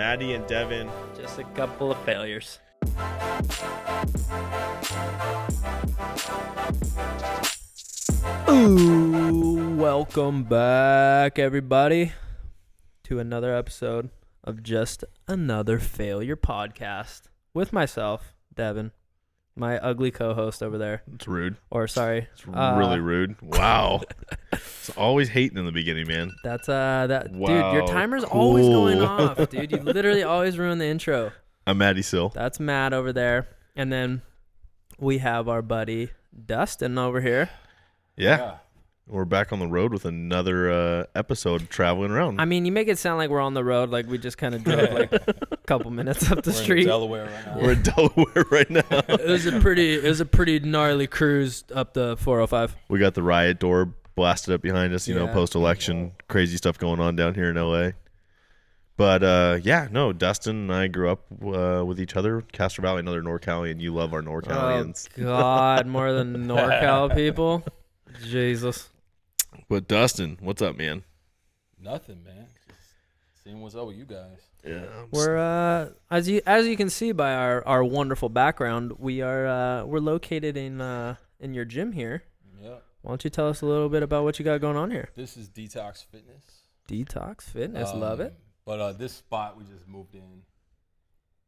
Matty and Devin. Just a couple of failures. Ooh, welcome back, everybody, to another episode of Just Another Failure podcast with myself, Devin, my ugly co-host over there. It's rude. Or sorry, it's really rude. Wow, it's always hating in the beginning, man. That's that wow, dude. Your timer's always going off, dude. You literally always ruin the intro. I'm Matty Sill. That's Matt over there, and then we have our buddy Dustin over here. Yeah. We're back on the road with another episode traveling around. I mean, you make it sound like we're on the road, like we just kind of drove like a couple minutes up the street. We're in Delaware right now. We're in Delaware right now. It was a pretty gnarly cruise up the 405. We got the riot door blasted up behind us, post-election. Crazy stuff going on down here in LA. But, Dustin and I grew up with each other, Castro Valley, another NorCal, and you love our NorCalians. Oh, God, more than NorCal people. Jesus. But, Dustin, what's up, man? Nothing, man. Just seeing what's up with you guys. Yeah. We're, as you can see by our wonderful background, we're located in your gym here. Yeah. Why don't you tell us a little bit about what you got going on here? This is Dtox Fitness. Dtox Fitness, love it. But this spot we just moved in,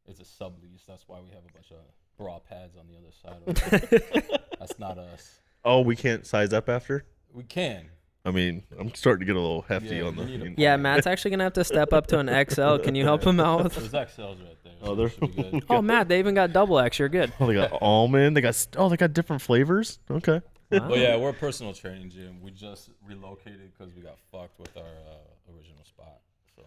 it's a sublease. That's why we have a bunch of bra pads on the other side of it. That's not us. Oh, we can't size up after? We can. I mean, I'm starting to get a little hefty on the... Yeah, Matt's actually going to have to step up to an XL. Can you help him out with... There's XLs right there. Oh, they're... Good. Oh, Matt, they even got double X. You're good. Oh, they got almond. They got different flavors. Okay. Wow. Well, yeah, we're a personal training gym. We just relocated because we got fucked with our original spot. So.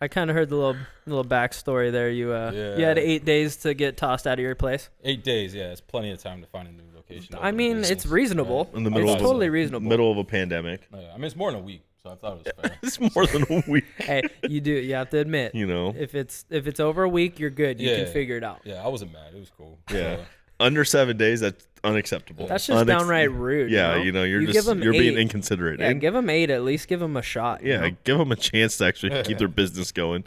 I kind of heard the little backstory there. You had 8 days to get tossed out of your place. 8 days, yeah. It's plenty of time to find a new location. I mean, it's reasonable. In the middle it's totally reasonable. Middle of a pandemic. Yeah, I mean, it's more than a week, so I thought it was fair. It's more than a week. Hey, you have to admit, if it's over a week, you're good. You can figure it out. Yeah, I wasn't mad. It was cool. Yeah. Under 7 days, that's unacceptable. That's just downright rude. Yeah, you're being inconsiderate. Yeah, give them 8. At least give them a shot. Yeah, give them a chance to actually keep their business going.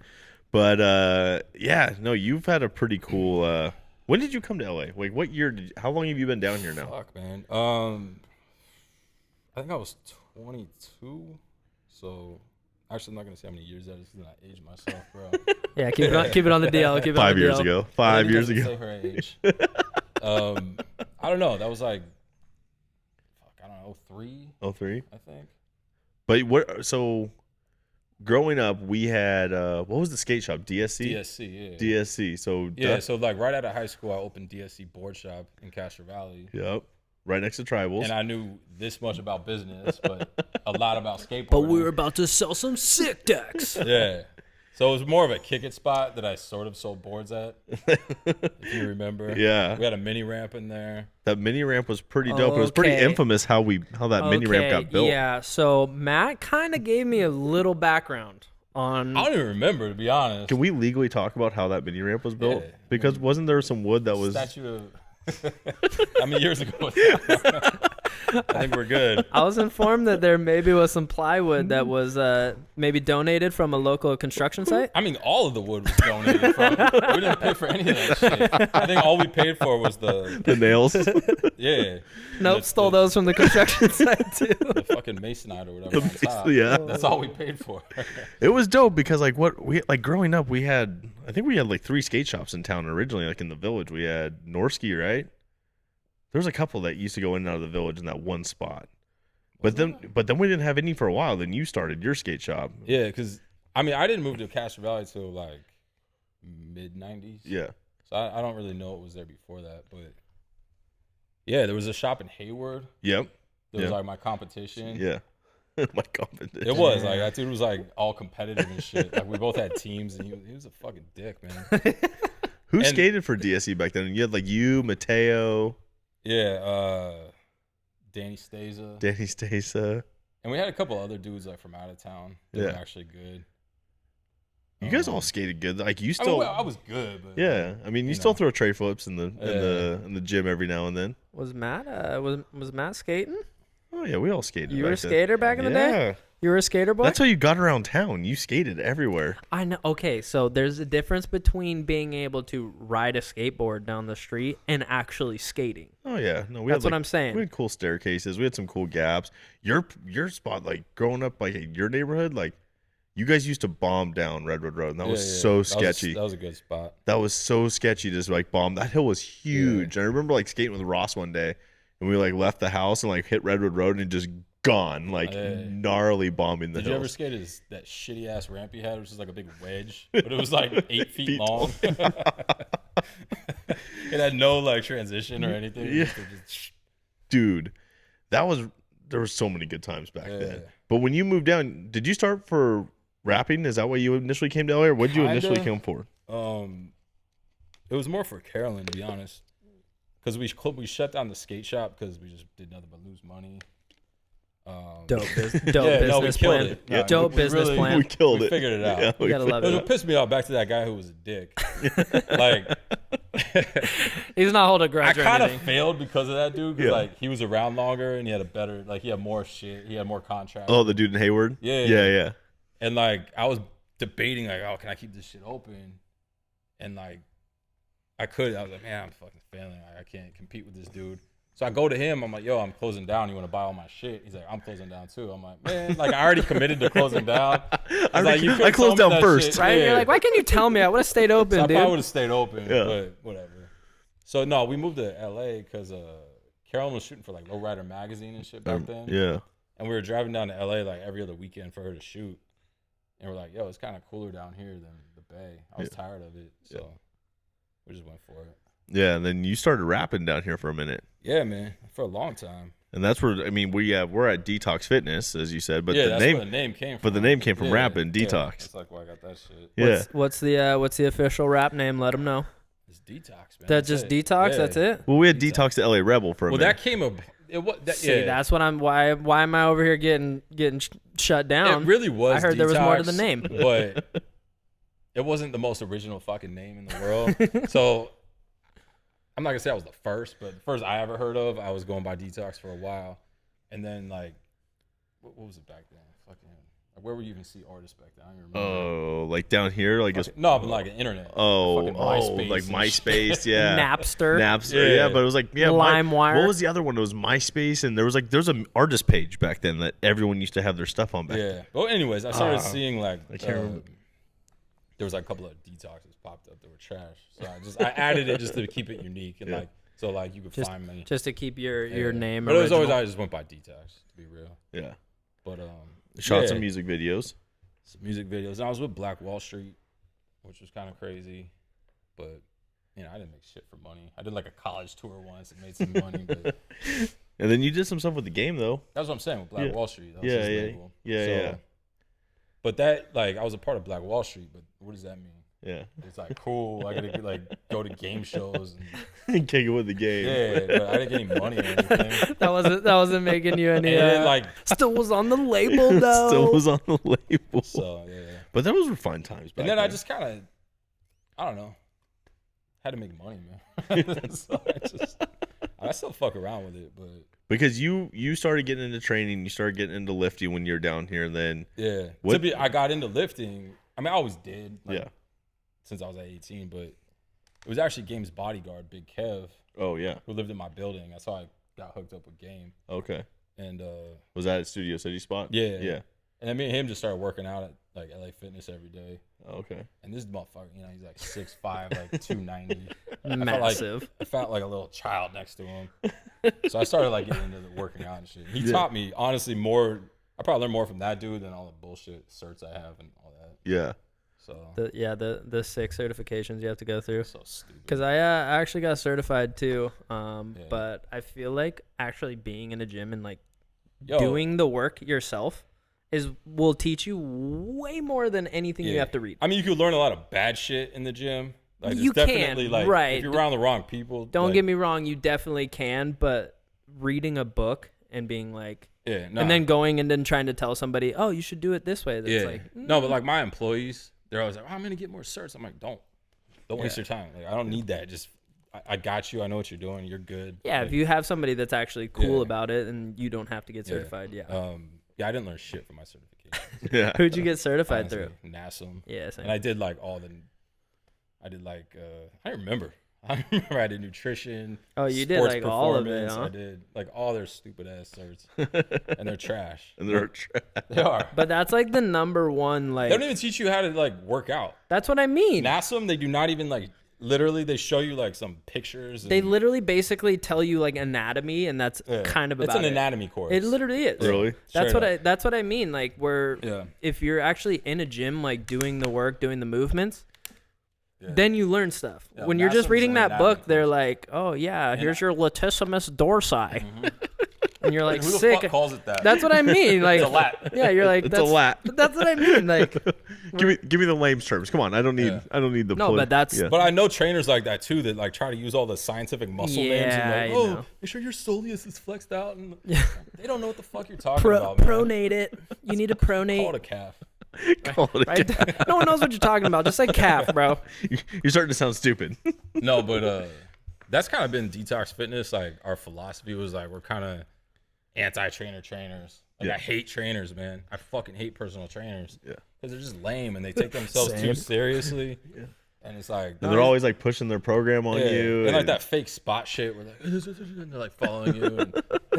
But you've had a pretty cool. When did you come to LA? Like, what year? How long have you been down here now? Fuck, man. I think I was 22. So actually, I'm not gonna say how many years that is because I aged myself, bro. Yeah, keep it on the DL. Keep it 5 on the years DL. ago. 5 years ago. Say her age. I don't know. That was like, I don't know, 03. 03? I think. But what? So, growing up, we had what was the skate shop? DSC. DSC, yeah. DSC. So so like right out of high school, I opened DSC board shop in Castro Valley. Yep. Right next to Tribals. And I knew this much about business, but a lot about skateboarding. But we were about to sell some sick decks. Yeah. So it was more of a kick it spot that I sort of sold boards at, if you remember. Yeah. We had a mini ramp in there. That mini ramp was pretty dope. It was pretty infamous how that mini ramp got built. Yeah, so Matt kind of gave me a little background on... I don't even remember, to be honest. Can we legally talk about how that mini ramp was built? Yeah. Because wasn't there some wood that was... Statue of... How many years ago was that? I think we're good. I was informed that there maybe was some plywood that was maybe donated from a local construction site. I mean, all of the wood was donated from. We didn't pay for any of that shit. I think all we paid for was the nails. Yeah. Nope, stole those from the construction site too. The fucking masonite or whatever on top. Yeah. That's all we paid for. It was dope because growing up, I think we had like 3 skate shops in town originally, like in the village. We had Norski, right? There was a couple that used to go in and out of the village in that one spot. But then we didn't have any for a while. Then you started your skate shop. Yeah, because, I mean, I didn't move to Castro Valley till like mid-90s. Yeah. So I don't really know what was there before that. But, yeah, there was a shop in Hayward. Yep. There was like my competition. Yeah. My competition. It was. Like, that dude was like all competitive and shit. Like, we both had teams, and he was a fucking dick, man. Who skated for DSE back then? You had like you, Mateo... Yeah, Danny Stasa. And we had a couple other dudes like from out of town that were actually good. You guys all skated good. Like you still I was good, but yeah. I mean, you still throw tray flips in the gym every now and then. Was Matt was Matt skating? Oh yeah, we all skated. You were a skater back in the day? You were a skater boy? That's how you got around town. You skated everywhere. I know. Okay, so there's a difference between being able to ride a skateboard down the street and actually skating. Oh yeah, no, That's what I'm saying. We had cool staircases. We had some cool gaps. Your spot, like growing up, like in your neighborhood, like you guys used to bomb down Redwood Road, and that was so sketchy. That was a good spot. That was so sketchy to just like bomb. That hill was huge. I remember like skating with Ross one day, and we like left the house and like hit Redwood Road and just gone, like gnarly bombing the hills. Did you ever skate that shitty ass ramp he had, which is like a big wedge, but it was like 8 feet long? It had no like transition or anything. Yeah. Dude, there were so many good times back then. But when you moved down, did you start for rapping? Is that what you initially came to LA, or what did you initially come for? It was more for Carolyn, to be honest, because we shut down the skate shop because we just did nothing but lose money. Dope business plan. Dope business plan. We killed it. We figured it out. Yeah, You gotta love It it. pissed me off back to that guy who was a dick. Like, He's not holding a I grudge or kind of anything. failed because of that dude. 'Cause, Yeah. like, he was around longer and he had a better, like, he had more shit. He had more contracts. Oh, the dude in Hayward? Yeah. And like, I was debating, like, oh, can I keep this shit open? And like, I was like, man, I'm fucking failing. Like, I can't compete with this dude. So I go to him. I'm like, yo, I'm closing down. You want to buy all my shit? He's like, I'm closing down too. I'm like, man, like I already committed to closing down. I closed down first. Shit. Right? Yeah. You're like, why can't you tell me? I would have stayed open, So I dude. probably would have stayed open, Yeah. but whatever. So no, we moved to LA because Carolyn was shooting for like Lowrider magazine and shit back then. Yeah. And we were driving down to LA like every other weekend for her to shoot. And we're like, yo, it's kind of cooler down here than the Bay. I was tired of it, so we just went for it. Yeah, and then you started rapping down here for a minute. Yeah, man, for a long time. And that's where, I mean, we're at Detox Fitness, as you said, but That's where the name came from. But the name came from rapping, Yeah, Detox. that's like why I got that shit. Yeah. What's the official rap name? Let them know. It's Detox, man. That's just it. Detox. Yeah. That's it. Well, we had Detox to LA Rebel for a Well, minute. that came up. See, that's what I'm. Why am I over here getting shut down? It really was. I heard there was more to the Detox, name. but it wasn't the most original fucking name in the world. So I'm not gonna say I was the first, but the first I ever heard of, I was going by Detox for a while, and then like, what was it back then? Fucking, like, where would you even see artists back then? I don't even remember. Oh, like down here, like No, but like the internet. Fucking MySpace like and MySpace, yeah. Napster. Yeah, but it was like LimeWire. What was the other one? It was MySpace, and there was an artist page back then that everyone used to have their stuff on back then. Yeah. Well, anyways, I started seeing like I can't remember. there was like a couple of detoxes popped up that were trash. So I added it just to keep it unique and like so like you could find me. Just to keep your name. But it was always original. I just went by Detox to be real. Yeah. But Shot some music videos. Some music videos. And I was with Black Wall Street, which was kind of crazy. But you know, I didn't make shit for money. I did like a college tour once and made some money, but And then you did some stuff with the game though. that's what I'm saying with Black Wall Street. That was Yeah, his yeah. label. Yeah. But that like I was a part of Black Wall Street, but what does that mean? Yeah. It's like cool. I gotta like go to game shows and Kick it with the game. yeah, but I didn't get any money or anything. That wasn't making you any. And then, like still was on the label though. Still was on the label. so, yeah. But those were fun times back And then I then. just kind of, I don't know, had to make money, man. So I still fuck around with it, but Because you started getting into training, you started getting into lifting when you're down here, and then yeah. What- I got into lifting. I mean, I always did. Like, yeah. Since I was at 18, but it was actually Game's bodyguard, Big Kev, Oh yeah. who lived in my building. That's how I got hooked up with Game. Okay. And Was that at Studio City spot? yeah. Yeah. And then me and him just started working out at like LA Fitness every day. Okay. And this motherfucker, you know, he's like 6'5", like 290. Massive. I felt like a little child next to him. So I started like getting into the working out and shit. He taught me honestly more. I probably learned more from that dude than all the bullshit certs I have and all that. Yeah. So the 6 certifications you have to go through. so stupid. Because I actually got certified too, but I feel like actually being in a gym and like doing the work yourself will teach you way more than anything you have to read. I mean, you could learn a lot of bad shit in the gym. Like, You there's can, definitely, like, right. If you're around the wrong people. Don't like, get me wrong, you definitely can, but reading a book and being like, Yeah, no. and then going and then trying to tell somebody, oh, you should do it this way. That's like, no, but like my employees, they're always like, oh, I'm gonna get more certs. I'm like, don't waste your time. Like, I don't need that. Just I got you. I know what you're doing. You're good. yeah, like, if you have somebody that's actually cool Yeah. about it and you don't have to get certified, yeah, I didn't learn shit from my certification. Yeah. Who'd you get certified honestly, through? NASM. Yeah, same. And I did like I don't remember. I remember I did nutrition. Oh, you did sports like all of it, performance. huh? I did like all their stupid ass certs, and they're trash. And they're They are. But that's like the number one. They Like don't even teach you how to like work out. that's what I mean. NASM, they do not even like. Literally, they show you like some pictures. They literally basically tell you like anatomy, and that's kind of about it's an anatomy course. It literally is. Really? That's what I mean. Like where if you're actually in a gym, like doing the work, doing the movements, then you learn stuff. Yeah, when you're just NASM's reading an that anatomy book, they're course. like, oh yeah, here's your latissimus dorsi, and you're like, Who the sick. fuck calls it that? That's what I mean. Like, It's a lat. yeah, you're like, It's a lat. That's what I mean. Like, give me the lame terms. Come on, I don't need the. No, but that's- But I know trainers like that too that like try to use all the scientific muscle names and Yeah, like, I oh, know. make sure your soleus is flexed out, and they don't know what the fuck you're talking about, man. pronate it. You need to pronate. Call it a calf. Call it a Right? No one knows what you're talking about. Just say calf, bro. You're starting to sound stupid. No, but that's kind of been Detox Fitness. Like our philosophy was like we're kind of anti-trainer trainers. Like I hate trainers, man. I fucking hate personal trainers. Yeah. Because they're just lame and they take themselves too seriously. Yeah. And it's like And they're always like pushing their program on you. And like that fake spot shit where like and they're like following you. And,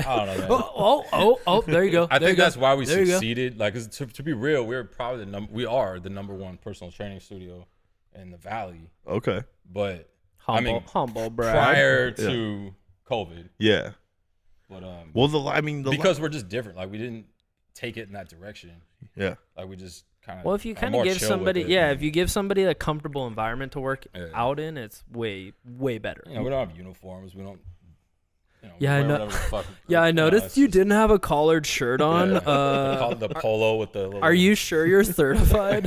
I don't know, man. Oh, there you go. I There think you that's go. why we There you go. succeeded. Like, 'cause to be real, we are the number one personal training studio in the valley. Okay. But Humble brag. prior to COVID, Yeah. but Well, because we're just different. Like, we didn't take it in that direction. yeah. Like, we just kind of Well, if you kind of give somebody, if you give somebody a comfortable environment to work out in, it's way better. we don't have uniforms. We don't. Yeah, I wear know. whatever the fuck, Yeah, I noticed it's you just- didn't have a collared shirt on. They call it the polo with the. Little, Are you sure you're certified?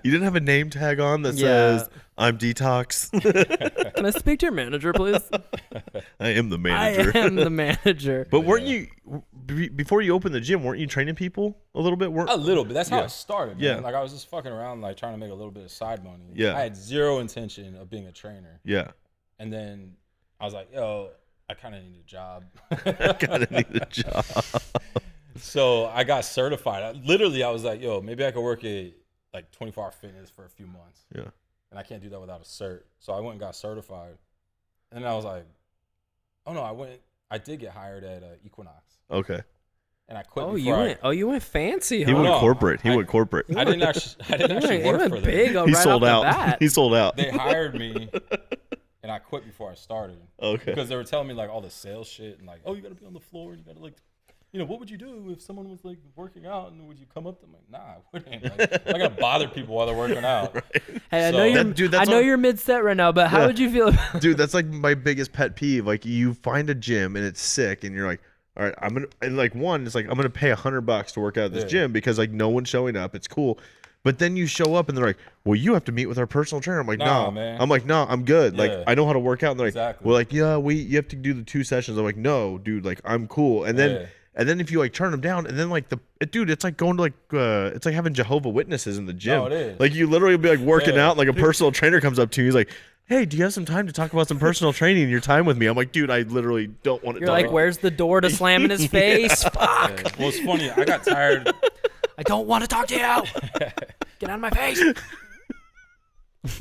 You didn't have a name tag on that Yeah. says "I'm Detox." Can I speak to your manager, please? I am the manager. I am the manager. But weren't you before you opened the gym? Weren't you training people a little bit? A little bit. That's how it started. Yeah. Man. Like I was just fucking around, like trying to make a little bit of side money. Yeah. I had zero intention of being a trainer. Yeah. And then I was like, yo, I kind of need a job. Gotta need a job. So I got certified. I was like, yo, maybe I could work at like 24-hour fitness for a few months. Yeah. And I can't do that without a cert. So I went and got certified. And then I was like, oh no, I did get hired at Equinox. Okay. And I quit. You went fancy, huh? He went No, corporate. He I- went corporate. I didn't actually He work went for them. big He right sold off out. the bat. He sold out. They hired me, and I quit before I started. Okay. Because they were telling me like all the sales shit and like, oh, you got to be on the floor and you got to like, what would you do if someone was like working out and would you come up to them? Like, nah, I wouldn't. Like, I'm not gonna bother people while they're working out. Hey, I So- know you're, That- dude, I that's know all- you're mid-set right now, but how Yeah. would you feel about Dude, that's like my biggest pet peeve. Like you find a gym and it's sick and you're like, all right, I'm gonna pay $100 to work out at this gym because like no one's showing up. It's cool. But then you show up and they're like, well, you have to meet with our personal trainer. I'm like, Nah, no, man. I'm like, no, I'm good. Like Yeah. I know how to work out. And they're like, Exactly. we're like, yeah, you have to do the 2 sessions. I'm like, no, dude, like I'm cool. And then if you like turn them down and then like it's like going to like it's like having Jehovah Witnesses in the gym. No, it is. Like you literally be like working Yeah. out, like a personal trainer comes up to you, he's like, hey, do you have some time to talk about some personal training in your time with me? I'm like, dude, I literally don't want to You're talk like, about where's the door to slam in his face? Fuck. Yeah. Well, it's funny. I got tired. I don't want to talk to you. Get out of my face.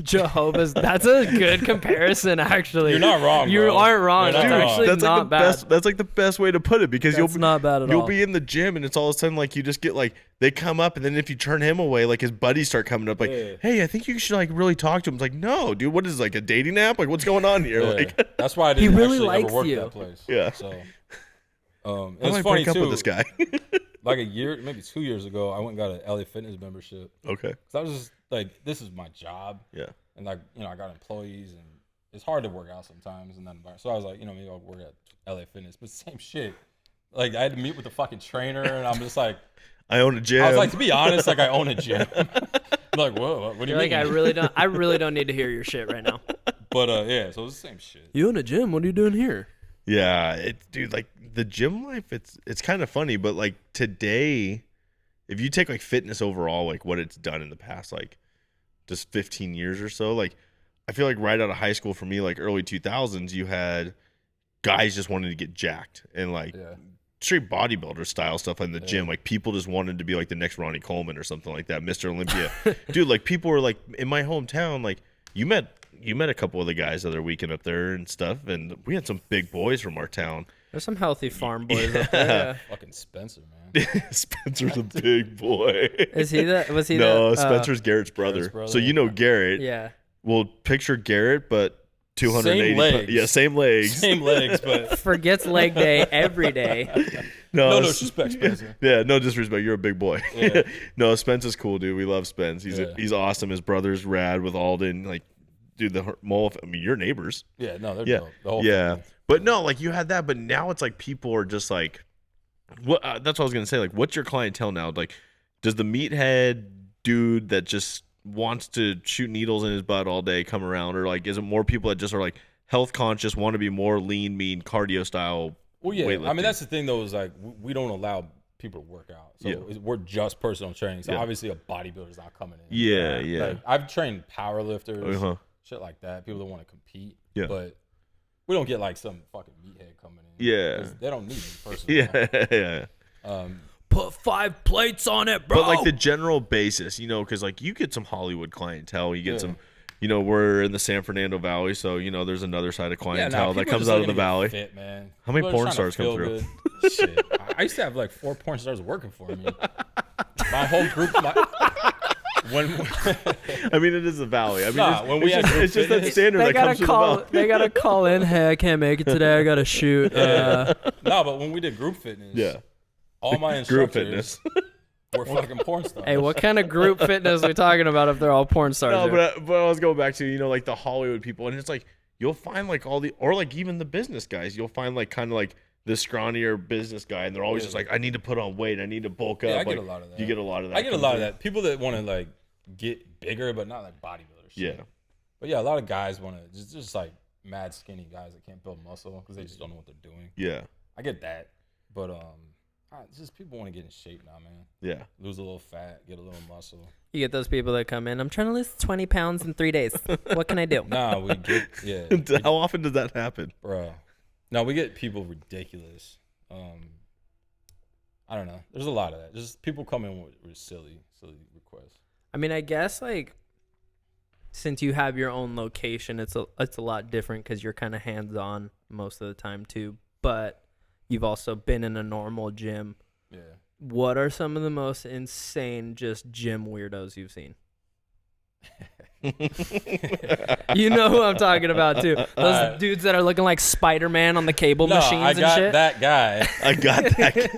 Jehovah's. That's a good comparison, actually. You're not wrong. You bro. aren't wrong. You're That's not wrong. actually that's like not the bad. best. That's like the best way to put it because That's not bad at all. You'll be in the gym and it's all of a sudden like you just get like they come up and then if you turn him away, like his buddies start coming up like, hey, I think you should like really talk to him. It's like, no, dude, what is this, like a dating app? Like what's going on here? Yeah. Like That's why I He didn't really actually likes ever work you. that place. Yeah. So, I it's might funny break up too. with this guy. Like a year, maybe 2 years ago, I went and got an LA Fitness membership. Okay. Cause I was just like, this is my job. Yeah. And like, I got employees and it's hard to work out sometimes in that environment. So I was like, maybe I'll work at LA Fitness, but same shit. Like I had to meet with the fucking trainer and I'm just like, I own a gym. I was like, to be honest, like I own a gym. I'm like, whoa, what do you You're mean? like, I really don't need to hear your shit right now. But yeah, so it was the same shit. You in a gym? What are you doing here? Yeah, dude, like the gym life, it's kind of funny, but like today, if you take like fitness overall, like what it's done in the past, like just 15 years or so, like I feel like right out of high school for me, like early 2000s, you had guys just wanting to get jacked and like straight bodybuilder style stuff in the gym. Like people just wanted to be like the next Ronnie Coleman or something like that, Mr. Olympia. Dude, like people were like in my hometown, like you met a couple of the guys the other weekend up there and stuff, and we had some big boys from our town. There's some healthy farm boys up there. Yeah. Fucking Spencer, man. Spencer's a big boy. Is he the? Was he No, the? Spencer's Garrett's brother. So you know Garrett. Yeah. Well, picture Garrett, but 280. Same legs. Yeah, same legs. Same legs, but Forgets leg day every day. no disrespect, Spencer. Yeah, no disrespect. You're a big boy. Yeah. No, Spence is cool, dude. We love Spence. He's awesome. His brother's rad with Alden. Like, dude, the mole. I mean, you're neighbors. Yeah, no, they're Yeah, dope. The whole yeah. family. But no, like you had that, but now it's like people are just like, what? That's what I was gonna say. Like, what's your clientele now? Like, does the meathead dude that just wants to shoot needles in his butt all day come around, or like, is it more people that just are like health conscious, want to be more lean, mean, cardio style? Well, yeah. weightlifting? I mean, that's the thing though. Is like we don't allow people to work out, so we're just personal training. So obviously, a bodybuilder's not coming in. Yeah. Like, I've trained power lifters, shit like that. People that want to compete. Yeah. But we don't get like some fucking meathead coming in. Yeah. 'Cause they don't need me personally. Yeah. Put 5 plates on it, bro. But like the general basis, you know, because like you get some Hollywood clientele, you get some, you know, we're in the San Fernando Valley, so you know there's another side of clientele that comes out of the valley. Fit, man. How many People are porn trying to stars come feel through? good. Shit, I used to have like 4 porn stars working for me. My whole group. I mean, it is the valley. I mean, When we had it's just that standard that comes from the valley. They gotta call in. Hey, I can't make it today. I gotta shoot. No, but when we did group fitness, all my Group instructors fitness. were fucking porn stars. Hey, what kind of group fitness are we talking about if they're all porn stars? No, here? but I was going back to, you know, like the Hollywood people, and it's like you'll find like all the, or like even the business guys, you'll find like kind of like the scrawnier business guy, and they're always just like, I need to put on weight, I need to bulk up. I like, get a lot of that. You get a lot of that. I get a lot of that. People that want to like get bigger, but not like bodybuilders. Yeah. But yeah, a lot of guys want to just like mad skinny guys that can't build muscle because they just don't know what they're doing. Yeah. I get that, but it's just people want to get in shape now, man. Yeah. Lose a little fat, get a little muscle. You get those people that come in. I'm trying to lose 20 pounds in 3 days. What can I do? Nah, we get How often does that happen? bro. No, we get people ridiculous. I don't know. There's a lot of that. Just people come in with silly requests. I mean, I guess like since you have your own location, it's a lot different because you're kind of hands on most of the time too. But you've also been in a normal gym. Yeah. What are some of the most insane just gym weirdos you've seen? You know who I'm talking about too. Those dudes that are looking like Spider-Man on the cable machines I got and shit. that guy. I got that.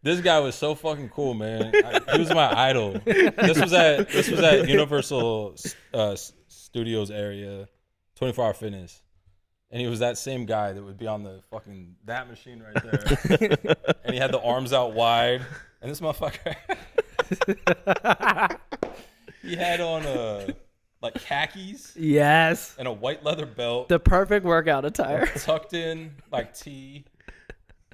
This guy was so fucking cool, man. He was my idol. This was at Universal Studios area, 24-hour fitness. And he was that same guy that would be on the fucking that machine right there. And he had the arms out wide. And this motherfucker he had on like khakis. Yes. And a white leather belt. The perfect workout attire. Tucked in like tee.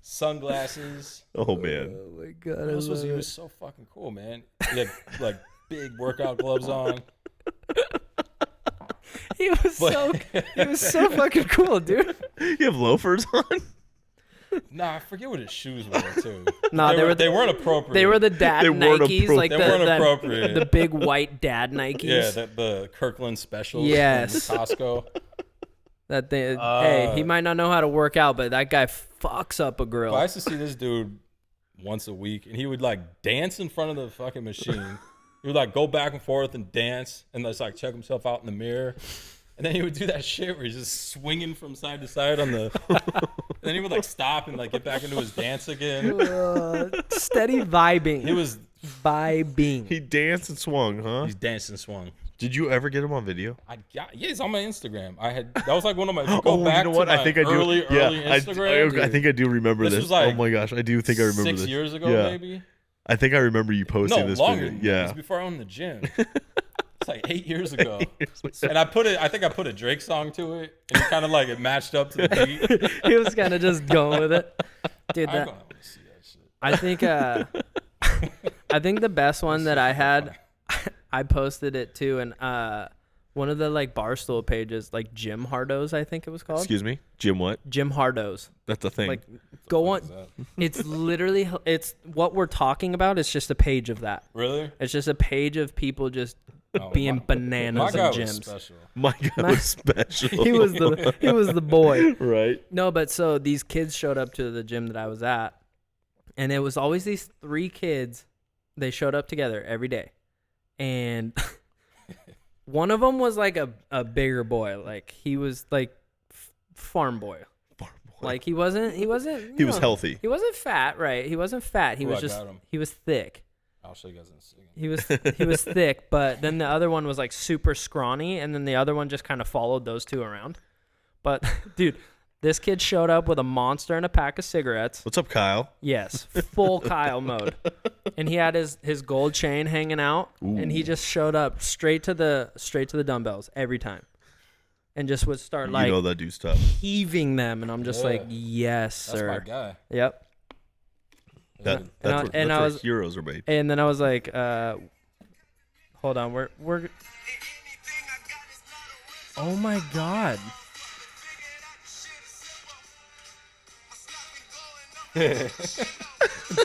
Sunglasses. Oh man. Oh my god. He was so fucking cool, man. He had like big workout gloves on. He was so fucking cool, dude. You have loafers on? Nah, I forget what his shoes were too. Nah, they weren't appropriate. They were the dad They weren't Nikes, like They weren't appropriate. the big white dad Nikes. Yeah, the Kirkland specials. Yes. From Costco. That thing. Hey, he might not know how to work out, but that guy fucks up a grill. But I used to see this dude once a week, and he would like dance in front of the fucking machine. He would like go back and forth and dance, and just like check himself out in the mirror. And then he would do that shit where he's just swinging from side to side on the. And then he would like stop and like get back into his dance again. Steady vibing. He was vibing. He danced and swung, huh? He's danced and swung. Did you ever get him on video? Yeah, it's on my Instagram. That was like one of my. If you go back you know what? to my I think I do. early Instagram. I think I do remember this. was like oh my gosh, I do think I remember 6 this. years ago, Yeah. maybe. I think I remember you posting No, this longer. video. Than that. It Yeah. was before I owned the gym. It's like 8 years ago. And I think I put a Drake song to it, and it kind of like it matched up to the beat. He was kind of just going with it, dude. I'm gonna want to see that shit. I think the best one that I had, I posted it too, and one of the like Barstool pages, like Jim Hardos, I think it was called. Excuse me, Jim what? Jim Hardos. That's a thing. Like Go on. It's literally, it's what we're talking about. It's just a page of that. Really? It's just a page of people just being bananas in my guy gyms. was special. My guy was special. He was the boy. Right. No, but so these kids showed up to the gym that I was at, and it was always these 3 kids. They showed up together every day, and one of them was like a bigger boy. Like he was like farm boy. Like he wasn't. He was healthy. He wasn't fat, right? He wasn't fat. He was thick. I'll show you guys in a second. He was thick, but then the other one was like super scrawny, and then the other one just kind of followed those 2 around. But dude, this kid showed up with a Monster and a pack of cigarettes. What's up, Kyle? Yes, full Kyle mode, and he had his gold chain hanging out, and he just showed up straight to the dumbbells every time. And just would start like that dude's tough. heaving them, and I'm just like, yes, sir. That's my guy. Yep. That's where heroes are made. And then I was like, hold on, we're. Oh my god.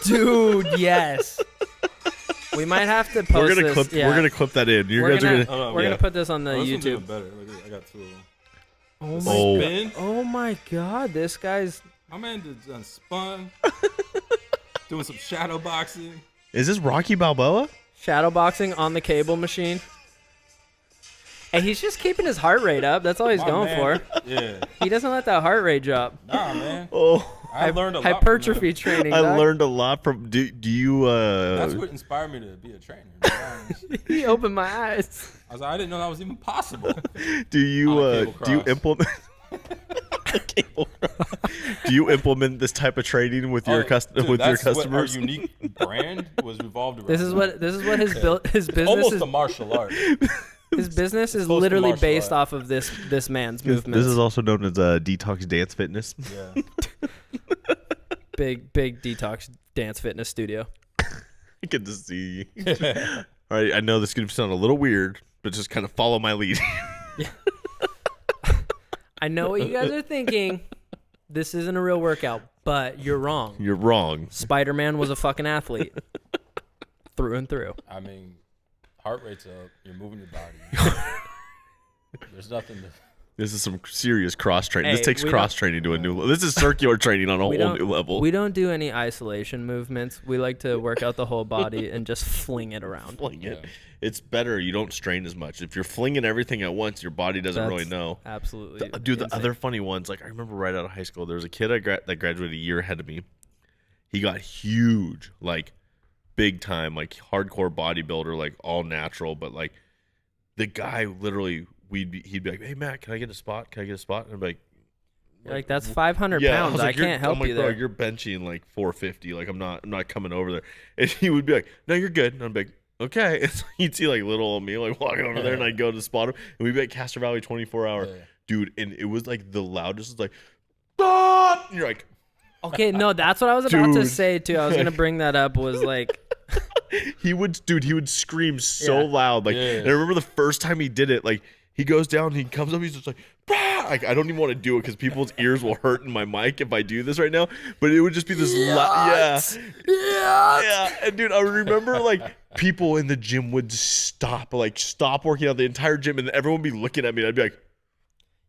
Dude, yes. We might have to post this. We're gonna clip that in. We're gonna put this on the YouTube. Better. Look, I got 2 of them. Oh my god, this guy's. My man done spun. Doing some shadow boxing. Is this Rocky Balboa? Shadow boxing on the cable machine. And he's just keeping his heart rate up. That's all he's going for. Yeah. He doesn't let that heart rate drop. Nah, man. Oh. I learned a lot. Hypertrophy training. I learned a lot from. Do you? That's what inspired me to be a trainer. He opened my eyes. I was like, I didn't know that was even possible. Do you implement? Do you implement this type of training with your customers? What our unique brand was revolved around. This is what his business almost is. a martial art. His business is literally based off of this man's movements. This is also known as Detox Dance Fitness. Yeah. Big detox dance fitness studio. I get to see. All right, I know this is going to sound a little weird, but just kind of follow my lead. I know what you guys are thinking. This isn't a real workout, but you're wrong. You're wrong. Spider-Man was a fucking athlete. Through and through. I mean, heart rate's up. You're moving your body. There's nothing to... This is some serious cross training. Hey, this takes cross training to a new level. This is circular training on a whole new level. We don't do any isolation movements. We like to work out the whole body and just fling it around. Fling it. It's better. You don't strain as much. If you're flinging everything at once, your body doesn't really know. Absolutely. Dude, the other funny ones, like I remember right out of high school, there was a kid that graduated a year ahead of me. He got huge, like big time, like hardcore bodybuilder, like all natural. But like the guy literally, he'd be like, "Hey Matt, can I get a spot? Can I get a spot?" And I'd be like, You're like, that's 500 pounds. I can't help you there. Bro, you're benching like 450. Like I'm not coming over there. And he would be like, "No, you're good." And I'd be like, "Okay." And so you'd see like little old me like walking over there, and I'd go to spot him, and we'd be at Castro Valley 24 hour, dude. And it was like the loudest, was like, "Ah!" And you're like, okay, no, that's what I was about to say too. I was gonna bring that up. Was like, he would scream so loud. Like, and I remember the first time he did it, like. He goes down, he comes up, he's just like, bah! Like I don't even want to do it because people's ears will hurt in my mic if I do this right now. But it would just be this yeah. And dude, I remember like people in the gym would stop working out the entire gym, and everyone would be looking at me, and I'd be like,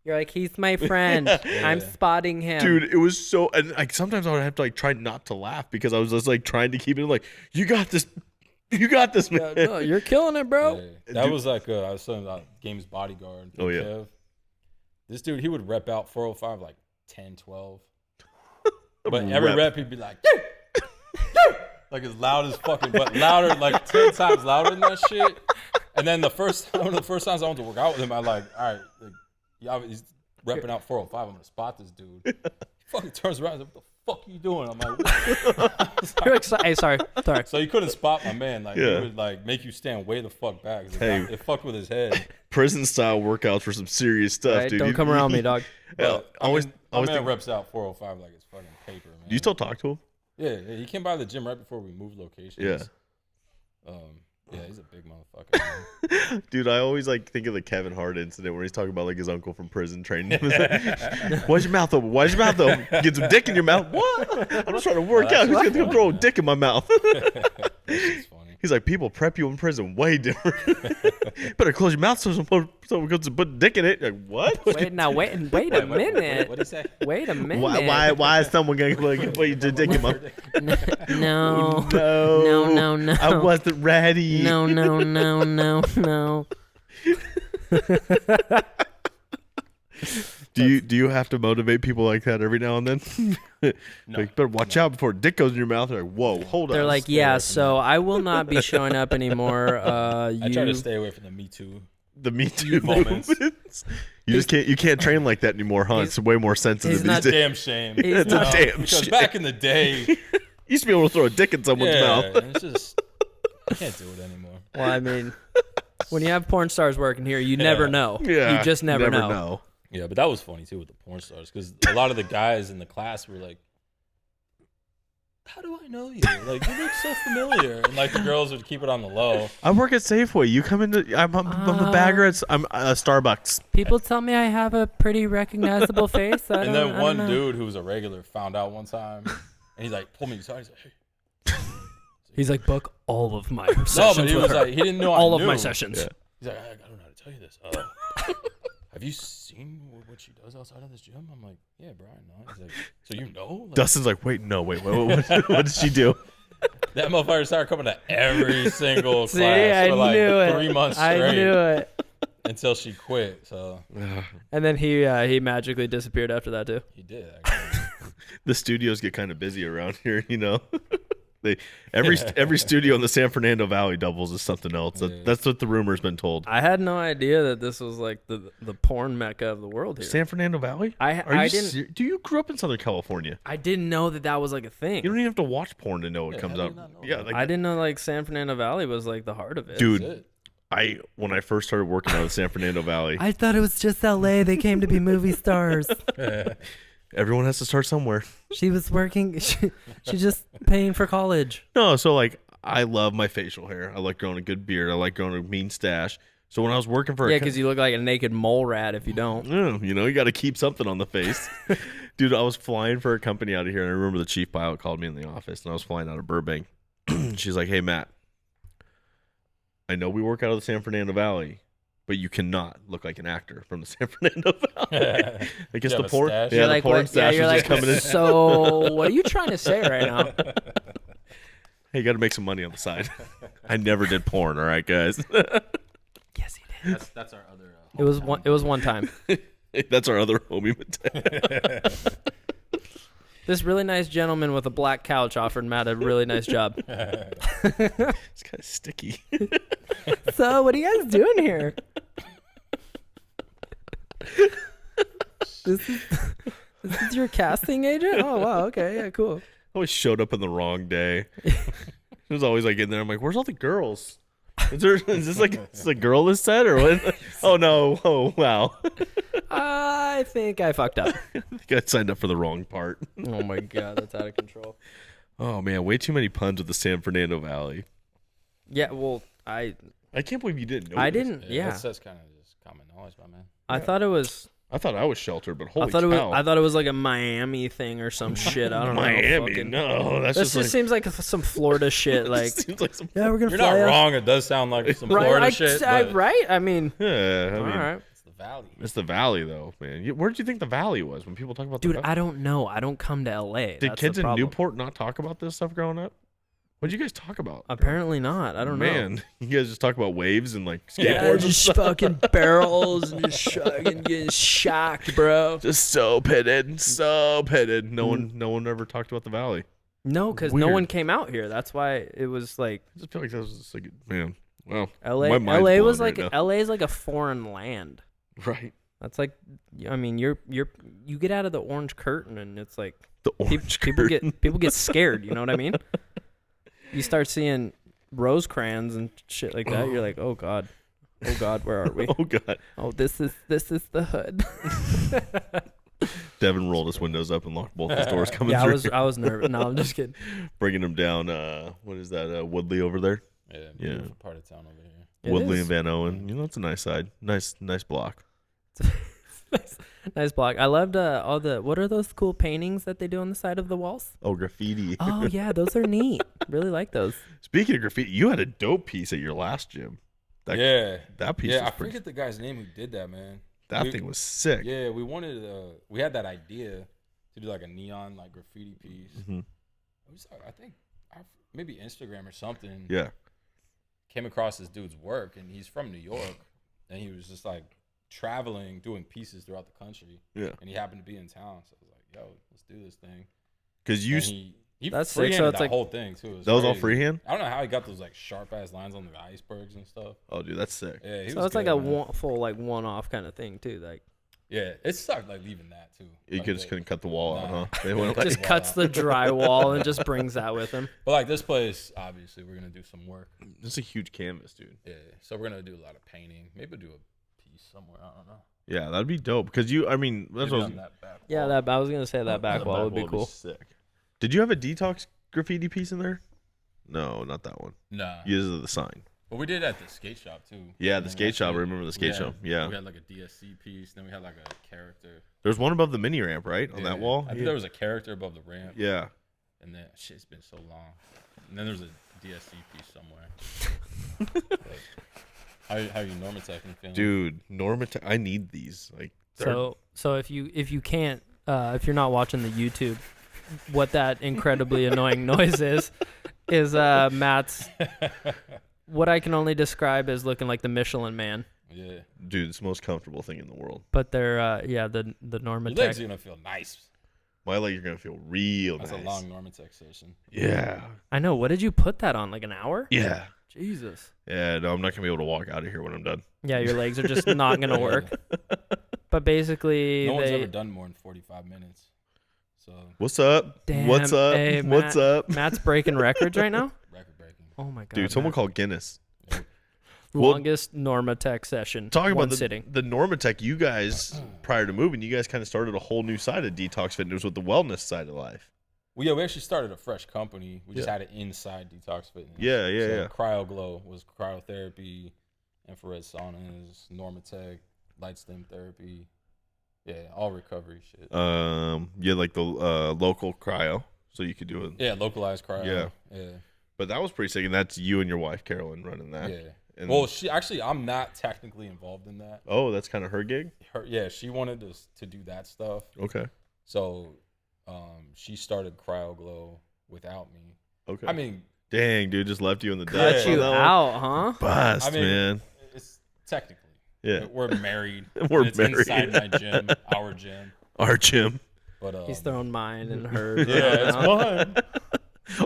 you're like, he's my friend. I'm spotting him. Dude, it was so, and like sometimes I would have to like try not to laugh because I was just like trying to keep it like, you got this. You got this, man. No, you're killing it, bro. Yeah. That was like I was saying about Games Bodyguard. Oh yeah. Kev. This dude, he would rep out 405 like 10, 12. But every rep he'd be like, like as loud as fucking, but louder, like 10 times louder than that shit. And then one of the first times I went to work out with him, I like, all right, like, he's repping out 405. I'm gonna spot this dude. He fucking turns around and says, what the fuck are you doing? I'm like, what? You're excited. Hey, sorry. So you couldn't spot my man. Like, it would like make you stand way the fuck back. It fucked with his head. Prison style workouts for some serious stuff, right, dude. Don't come around me, dog. My man reps out 405 like it's fucking paper, man. Do you still talk to him? Yeah, he came by the gym right before we moved locations. Yeah. Yeah, he's a big motherfucker. Dude, I always like think of the Kevin Hart incident where he's talking about like his uncle from prison training him. Why's your mouth open? Why's your mouth open? Get some dick in your mouth. What? I'm just trying to work out. Who's gonna come throw a dick in my mouth? That's funny. He's like, people prep you in prison way different. Better close your mouth so someone goes to put dick in it. Like, what? Wait a minute. What'd he say? Wait a minute. Why is someone going to put your dick in my No. No. I wasn't ready. No. Do you have to motivate people like that every now and then? Like, better watch out before dick goes in your mouth. They're like, whoa, hold on. They're like, yeah, so I will not be showing up anymore. I try to stay away from the Me Too. The Me Too moments. You can't train like that anymore, huh? It's way more sensitive these days. Damn shame. It's a damn because shame. back in the day, You used to be able to throw a dick in someone's mouth. it's just I can't do it anymore. Well, I mean, when you have porn stars working here, you never know. Yeah, You just never know. Yeah, but that was funny too with the porn stars because a lot of the guys in the class were like, "How do I know you? Like, you look so familiar." And like the girls would keep it on the low. I work at Safeway. You come into I'm a bagger at Starbucks. People tell me I have a pretty recognizable face. And then one dude who was a regular found out one time, and he's like, pulled me aside. He's like, "Hey." He's like, book all of my sessions. No, but he with was her. like, he didn't know all I of knew. my sessions. Yeah. He's like, I don't know how to tell you this. Have you seen what she does outside of this gym? I'm like, yeah, Brian. No. He's like, so you know? Like, Dustin's like, wait, what did she do? that motherfucker started coming to every single class See, I for like knew it. 3 months straight. I knew it. Until she quit. So And then he magically disappeared after that too. he did. Actually. The studios get kind of busy around here, you know. Every studio in the San Fernando Valley doubles as something else. That's what the rumor's been told. I had no idea that this was like the porn mecca of the world here. San Fernando Valley? I didn't. Do you grew up in Southern California? I didn't know that was like a thing. You don't even have to watch porn to know it comes how up. do you not know Yeah, that? like, I didn't know like San Fernando Valley was like the heart of it. dude. That's it. When I first started working out of San Fernando Valley, I thought it was just LA. They came to be movie stars. everyone has to start somewhere. She was working. She's just paying for college. No, so like I love my facial hair. I like growing a good beard. I like growing a mean stash. So when I was working for Yeah, because you look like a naked mole rat if you don't. you know, you got to keep something on the face. Dude, I was flying for a company out of here, and I remember the chief pilot called me in the office, and I was flying out of Burbank. She's like, hey, Matt, I know we work out of the San Fernando Valley, but you cannot look like an actor from the San Fernando Valley. I guess the porn, stash? yeah, the porn what? stash You're was like, just coming in. so what are you trying to say right now? Hey, you got to make some money on the side. I never did porn, all right, guys. Yes, he did. That's our other. It was one time. That's our other homie. This really nice gentleman with a black couch offered Matt a really nice job. It's kind of sticky. So, what are you guys doing here? This is your casting agent? Oh, wow. Okay. Yeah, cool. I always showed up on the wrong day. It was always like in there. I'm like, where's all the girls? Is this a girl this set or what? Oh no! Oh wow! I think I fucked up. I think I signed up for the wrong part. Oh my god, that's out of control. Oh man, way too many puns with the San Fernando Valley. Yeah, well, I can't believe you didn't know. I this. didn't. Yeah, That's kind of just common knowledge, my man. I thought it was. I thought I was sheltered, but holy I thought cow! it was like a Miami thing or some shit. I don't know. Miami, Fucking, no, This that's just seems like some Florida shit. Like, seems like some. yeah, we're gonna You're fly not out. wrong. It does sound like some Right, Florida shit. But right? I mean, Yeah, I all mean, right, it's the valley. it's the Valley though, man. Where did you think the Valley was when people talk about dude. the I Valley? don't know. I don't come to LA. Did That's kids the in problem. Newport not talk about this stuff growing up? What did you guys talk about? Apparently not. I don't know. Man, you guys just talk about waves and like skateboards Yeah, and just stuff. fucking barrels and just fucking getting shocked, bro. Just so pitted, so pitted. No one ever talked about the Valley. No, because no Weird. one came out here. That's why it was like I just feel like that was just like, man, well, LA. my mind's LA was blown like right now. LA is like a foreign land. Right. That's like, I mean, you get out of the orange curtain and it's like The orange people curtain. get scared. You know what I mean? You start seeing Rosecrans and shit like that. You're like, oh god, where are we? Oh god. Oh, this is the hood. Devin rolled his windows up and locked both his doors coming Yeah, through. I was nervous. No, I'm just kidding. Bringing him down. What is that? Woodley over there. Yeah, Yeah. beautiful part of town over here. It Woodley is. and Van Owen. You know, it's a nice side. Nice block. Nice block. I loved all the, what are those cool paintings that they do on the side of the walls? Oh, graffiti. Oh, yeah, those are neat. Really like those. Speaking of graffiti, you had a dope piece at your last gym. That piece was I pretty. forget the guy's name who did that, man. That thing was sick. Yeah, we had that idea to do like a neon like graffiti piece. Mhm. It was, I think maybe Instagram or something. Yeah. Came across this dude's work, and he's from New York, and he was just like traveling, doing pieces throughout the country. Yeah. And he happened to be in town, so I was like, "Yo, let's do this thing." Because you. And he That's freehanded sick, so it's that like- whole thing too. That was all crazy. freehand? I don't know how he got those like sharp ass lines on the icebergs and stuff. Oh, dude, that's sick. Yeah, he So was it's like good, a man. full like one-off kind of thing too. Like Yeah, it sucked like leaving that too. You Like, just couldn't cut the wall out, Nah. huh? They went like, just cuts the drywall and just brings that with him. But like this place, obviously, we're gonna do some work. it's a huge canvas, dude. Yeah, so we're gonna do a lot of painting. Maybe do a piece somewhere. I don't know. Yeah, that'd be dope. Because that's Maybe what I was, on that back Yeah, wall. I was gonna say that back the wall would be would cool. sick. Did you have a detox graffiti piece in there? No, not that one. Nah. You used the sign. But we did it at the skate shop too. Yeah, And the then skate shop. I actually- remember the skate shop. Yeah. We had like a DSC piece. Then we had like a character There's one above the mini ramp, right? On that Yeah. wall? I think there was a character above the ramp. Yeah. And then shit's been so long. And then there's a DSC piece somewhere. Like, how you Normatech and feeling? Dude, Normatech, I need these. Like, they're- So if you can't if you're not watching the YouTube, what that incredibly annoying noise is Matt's what I can only describe as looking like the Michelin Man. Yeah. dude, it's the most comfortable thing in the world. But they're the Your legs Normatech. are gonna feel nice. My leg, you're gonna feel real That's nice. a long Normatech session. Yeah. I know. What did you put that on? Like an hour? Yeah. Jesus. Yeah, no, I'm not gonna be able to walk out of here when I'm done. Yeah, your legs are just not gonna work. But basically, No one's they ever done more than 45 minutes. So What's up? Damn, What's up? hey, What's Matt. up? Matt's breaking records right now. record breaking. Oh my god, Dude, someone Matt. called Guinness. Well, Longest Normatech session. Talking one about sitting. the Normatech, you guys, prior to moving, you guys kind of started a whole new side of Detox Fitness with the wellness side of life. Well, yeah, we actually started a fresh company. We just Yeah. had it inside Detox Fitness. Yeah, yeah, so yeah. CryoGlow was cryotherapy, infrared saunas, Normatech, light stim therapy. Yeah, all recovery shit. You had like the local cryo, so you could do it. Yeah, localized cryo. Yeah. Yeah. But that was pretty sick, and that's you and your wife, Carolyn, running that. Yeah. And Well, I'm not technically involved in that. oh, that's kind of her gig? She wanted to do that stuff. Okay. So she started CryoGlow without me. Okay. I mean, dang, dude, just left you in the Cut dust. Yeah. you on that one. out, huh? Bust, I mean, man. it's technically. Yeah. We're married. We're It's married. inside my gym, our gym. Our gym. But He's throwing mine and hers. yeah, it's mine.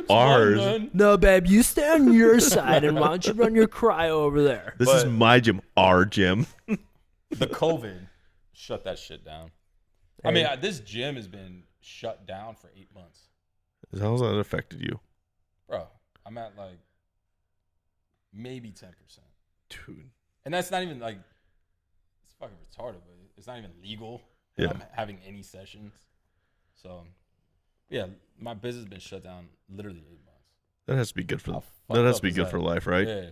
Ours. Mine. No, babe, you stay on your side, and why don't you run your cryo over there? This is But- my gym. Our gym. The COVID shut that shit down. I mean, this gym has been shut down for 8 months. How's that affected you? Bro, I'm at like maybe 10%. Dude. And that's not even like, it's fucking retarded, but it's not even legal that Yeah. I'm having any sessions. So, yeah, my business has been shut down literally 8 months. That has to be good for How that fucked has up to be is good that? for life, right? Yeah.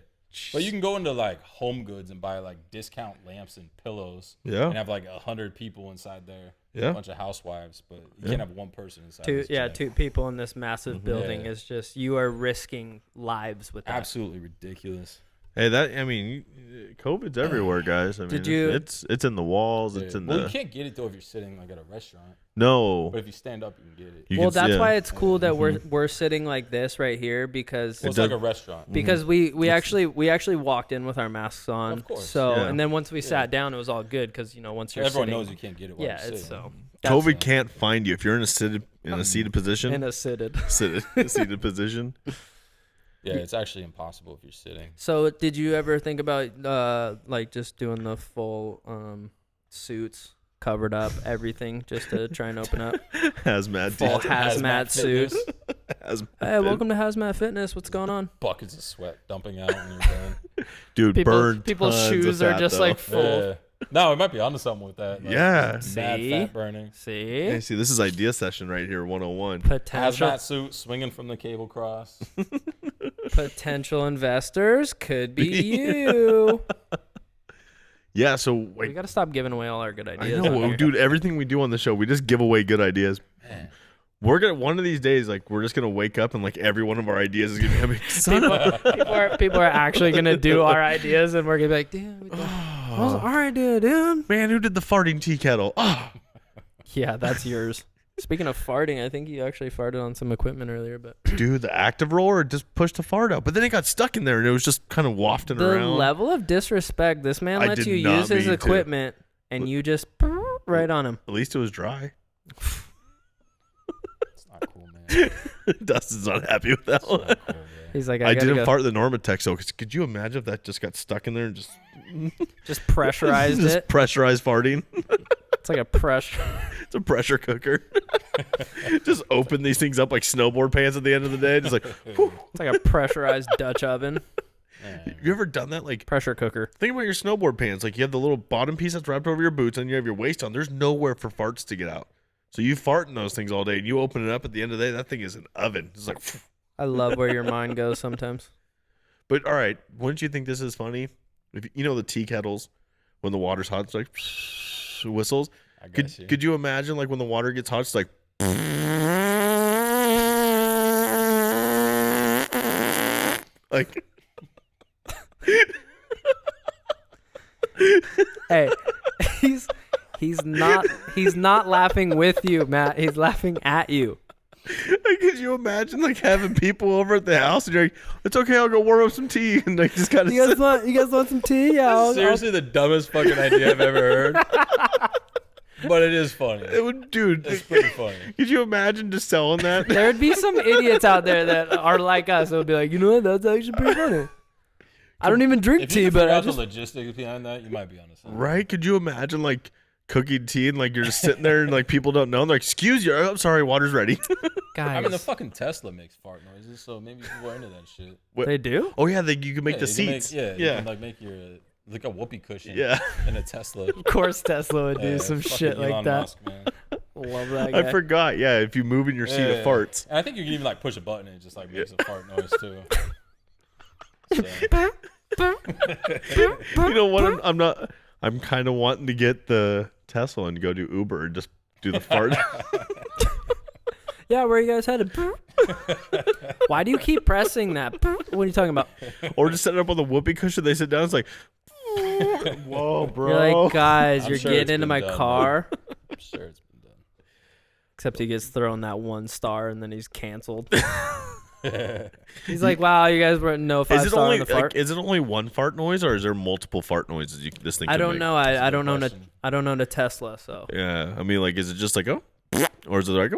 But you can go into like Home Goods and buy like discount lamps and pillows and Yeah. have like 100 people inside there. A Yeah. bunch of housewives, but you Yeah. can't have one person inside. Two, this yeah, gym. two people in this massive Mhm. building Yeah. is just you are risking lives with that. Absolutely ridiculous. Hey, COVID's everywhere, guys. I mean, Did you- it's in the walls. It's Yeah. in Well, the you can't get it though if you're sitting like at a restaurant. no. But if you stand up, you can get it. You Well, can- that's yeah. why it's cool that Mhm. we're sitting like this right here because Well, it's does- like a restaurant. because we actually walked in with our masks on. Of course. So Yeah. and then once we Yeah. sat down, it was all good because once you're Everyone sitting, knows you can't get it. While yeah, you're it's sitting. so COVID can't find you if you're in a seated position. in a seated. Seated position. Yeah, it's actually impossible if you're sitting. So did you ever think about like just doing the full suits, covered up, everything, just to try and open up? Hazmat. Full dude. hazmat suit. fitness, Hazmat. Hey, welcome to Hazmat Fitness. What's going on? Buckets of sweat dumping out when you're done. Dude, burned People's tons of shoes are fat, just though. like full. Yeah. No, it might be onto something with that. Like, Yeah. just mad See? fat burning. See, Hey, see, this is idea session right here, 101. potential. Hazmat suit swinging from the cable cross. Potential investors could be you. Yeah, so We like, got to stop giving away all our good I ideas. know, dude. Everything we do on the show, we just give away good ideas. Man. We're gonna one of these days, like, we're just gonna wake up and like every one of our ideas is gonna be having People are actually going to do our ideas, and we're going to be like, damn, that was our idea, dude. Man, who did the farting tea kettle? Oh. Yeah, that's yours. Speaking of farting, I think you actually farted on some equipment earlier, but Dude, the active roller just pushed the fart out, but then it got stuck in there and it was just kind of wafting the around. level of disrespect, this man I lets did you not use his mean to. equipment, and you just right on him. At least it was dry. It's not cool, man. Dustin's not happy with that It's one. not cool, bro. He's like, I gotta didn't go. fart the Normatex though, 'cause could you imagine if that just got stuck in there and Just pressurized just it. pressurized farting? It's like a pressure. It's a pressure cooker. Just open these things up like snowboard pants at the end of the day. Just like, whew. It's like a pressurized Dutch oven. Man. You ever done that? Like, Pressure cooker. think about your snowboard pants. Like, you have the little bottom piece that's wrapped over your boots, and you have your waist on. There's nowhere for farts to get out. So you fart in those things all day, and you open it up at the end of the day. That thing is an oven. It's like, phew. I love where your mind goes sometimes. But all right, wouldn't you think this is funny? If you know the tea kettles, when the water's hot, it's like whistles. I guess Could you imagine like when the water gets hot, it's like like Hey, he's not laughing with you, Matt. He's laughing at you. Like, could you imagine like having people over at the house and you're like, it's okay, I'll go warm up some tea, and like just kind of You guys want some tea? Yeah. I'll- Seriously, the dumbest fucking idea I've ever heard. But it is funny. it would, dude. It's pretty funny. Could you imagine just selling that? There would be some idiots out there that are like us that would be like, you know what, that's actually pretty funny. I don't even drink If tea, you but figure I out just the logistics behind that, you might be on something. Right? Could you imagine like cooking tea and like you're just sitting there and like people don't know, and they're like, excuse you, I'm sorry, water's ready. guys. I mean, the fucking Tesla makes fart noises, so maybe people are into that shit. They do? Oh yeah, you can make the you can seats. you Yeah. can like make your like a whoopee cushion. Yeah. In a Tesla. Of course, Tesla would do Yeah, some fucking shit like Elon that. Musk, man. Love that guy. I forgot. Yeah, if you move in your seat, it Yeah. farts. And I think you can even like push a button and it just like makes a fart noise too. So, You know what? I'm kind of wanting to get the Tesla and go do Uber and just do the fart. Yeah, where you guys headed? Why do you keep pressing that? What are you talking about? Or just set it up on the whoopee cushion. They sit down. It's like, whoa, bro. You're like, guys, I'm you're sure it's getting into been my done, car. I'm sure it's been done. Except he gets thrown that one star and then he's canceled. He's like, wow, you guys were no Is 5 it star only on the fart. is it only one fart noise, or is there multiple fart noises this thing? I can don't make? know. That's a I good don't know. question. I don't know the Tesla. So Yeah, I mean, like, is it just like or is it like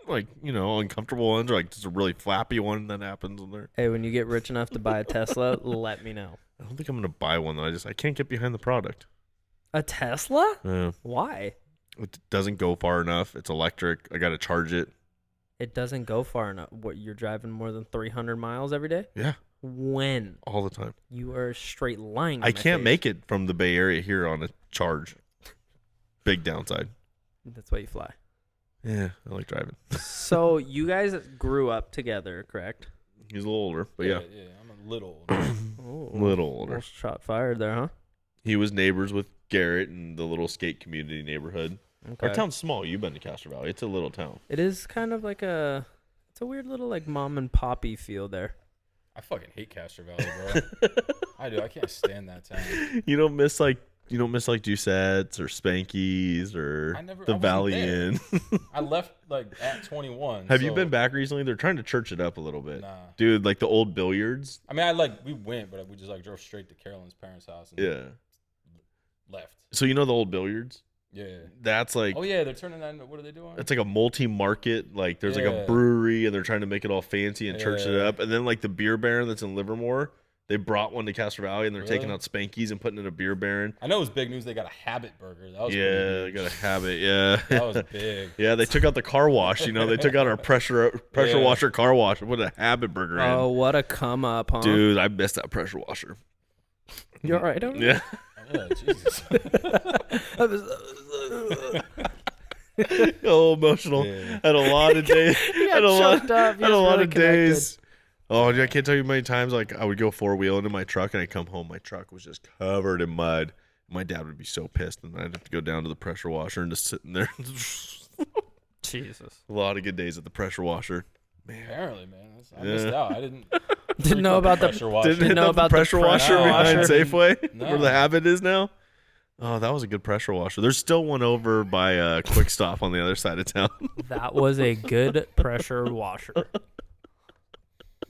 like uncomfortable ones, or like just a really flappy one that happens in there? hey, when you get rich enough to buy a Tesla, let me know. I don't think I'm gonna buy one though. I can't get behind the product. A Tesla? Yeah. Why? It doesn't go far enough. It's electric. I gotta charge it. It doesn't go far enough. What, you're driving more than 300 miles every day? Yeah, When? all the time. You are straight lying. I can't make it from the Bay Area here on a charge. Big downside. That's why you fly. Yeah, I like driving. So you guys grew up together, correct? He's a little older, but yeah, Yeah, I'm a little older. Oh, a little older. little shot fired there, huh? He was neighbors with Garrett in the little skate community neighborhood. Okay. Our town's small. You've been to Castro Valley. It's a little town. It is kind of like it's a weird little like mom and poppy feel there. I fucking hate Castro Valley, bro. I do. I can't stand that town. You don't miss like Doucette's or Spanky's or I the wasn't Valley there. Inn. I left like at 21. Have you so- been back recently? They're trying to church it up a little bit. Nah. Dude, like the old billiards. I mean, we went, but we just like drove straight to Carolyn's parents' house and Yeah. left. So you know the old billiards? Yeah. That's like Oh yeah, they're turning that into, what are they doing? it's like a multi-market. Like there's like a Yeah. brewery and they're trying to make it all fancy and church it Yeah. up. And then like the beer baron that's in Livermore, they brought one to Castro Valley and they're taking Really? out Spanky's and putting in a beer baron. I know it was big news. They got a Habit burger. That was Yeah, pretty they huge. gotta have it. Yeah. That was big. Yeah, they took out the car wash. They took out our pressure Yeah. washer car wash and put a Habit burger in. Oh, what a come up, huh? Dude, I missed that pressure washer. You all right? Yeah. Yeah, Jesus. Oh, emotional. Yeah. Had a lot of days. You got Had a lot, choked up. You had a just lot really of days Oh, dude, I can't tell you how many times like I would go 4-wheeling in my truck and I'd come home, my truck was just covered in mud. My dad would be so pissed, and I'd have to go down to the pressure washer and just sit in there. Jesus. A lot of good days at the pressure washer. Man. Apparently, man. I missed out. I didn't Didn't know about the pressure washer. Didn't hit know the about the pressure washer pressure behind washer. Safeway No. where the Habit is now. Oh, that was a good pressure washer. There's still one over by Quick Stop on the other side of town. That was a good pressure washer.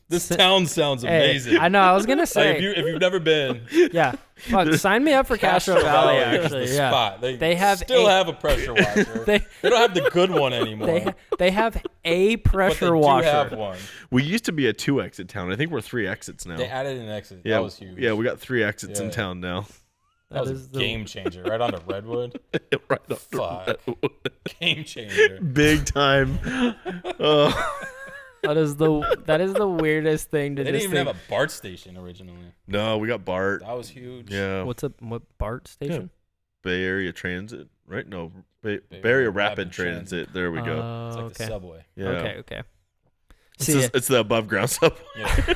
This town sounds amazing. Hey, I know. I was gonna Like, say, if you've never been, yeah. Fuck, sign me up for Castro Valley. is Actually, the yeah. spot. They have still a- have a pressure washer. they don't have the good one anymore. They have a pressure but they washer. do have one. We used to be a 2-exit town. I think we're 3 exits now. They added an exit. Yeah, That was huge. Yeah, we got 3 exits in Yeah. town now. That was is a the- game changer. Right onto Redwood. Right up Fuck. Game changer. Big time. Oh. That is the weirdest thing to They just didn't even think. have a BART station originally. No, we got BART. That was huge. Yeah. What BART station? Bay Area Transit, right? No, Bay Area Rapid Transit. There we go. It's like okay. the subway. Yeah. Okay. It's the above ground subway. Yeah.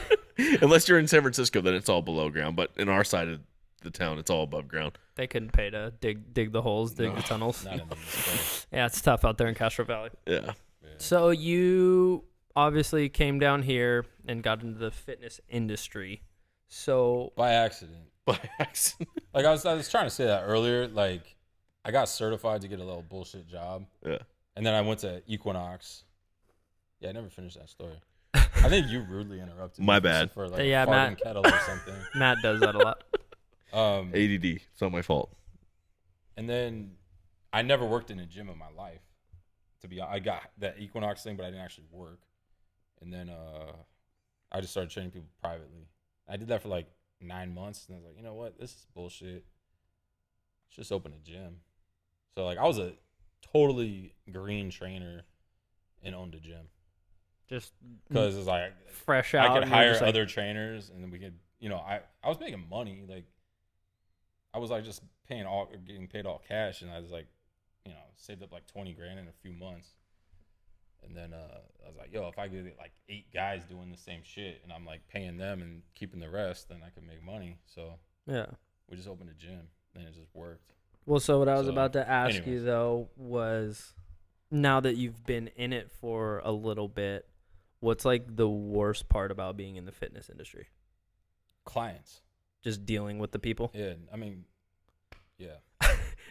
Unless you're in San Francisco, then it's all below ground. But in our side of the town, it's all above ground. They couldn't pay to dig the holes, dig the tunnels. Not in the East Yeah, it's tough out there in Castro Valley. Yeah. Coast. Yeah. So you obviously came down here and got into the fitness industry. So By accident. By accident. Like I was trying to say that earlier. Like I got certified to get a little bullshit job, Yeah. and then I went to Equinox. Yeah, I never finished that story. I think you rudely interrupted me. My bad. For like Yeah, a farting Matt. kettle or something. Matt does that a lot. ADD. It's not my fault. And then I never worked in a gym in my life. I got that Equinox thing, but I didn't actually work. And then I just started training people privately. I did that for like 9 months, and I was like, you know what? This is bullshit. Let's just open a gym. So like I was a totally green trainer and owned a gym Just because it's like fresh out. I could and you're hire just like, other trainers, and then we could, I was making money. Like I was like just getting paid all cash, and I was like, saved up like 20 grand in a few months. And then I was like, yo, if I get like 8 guys doing the same shit and I'm like paying them and keeping the rest, then I could make money. So yeah. we just opened a gym, and it just worked. Well, so what I was So, about to ask you anyways. though was, now that you've been in it for a little bit, what's like the worst part about being in the fitness industry? Clients. Just dealing with the people. Yeah. I mean, yeah.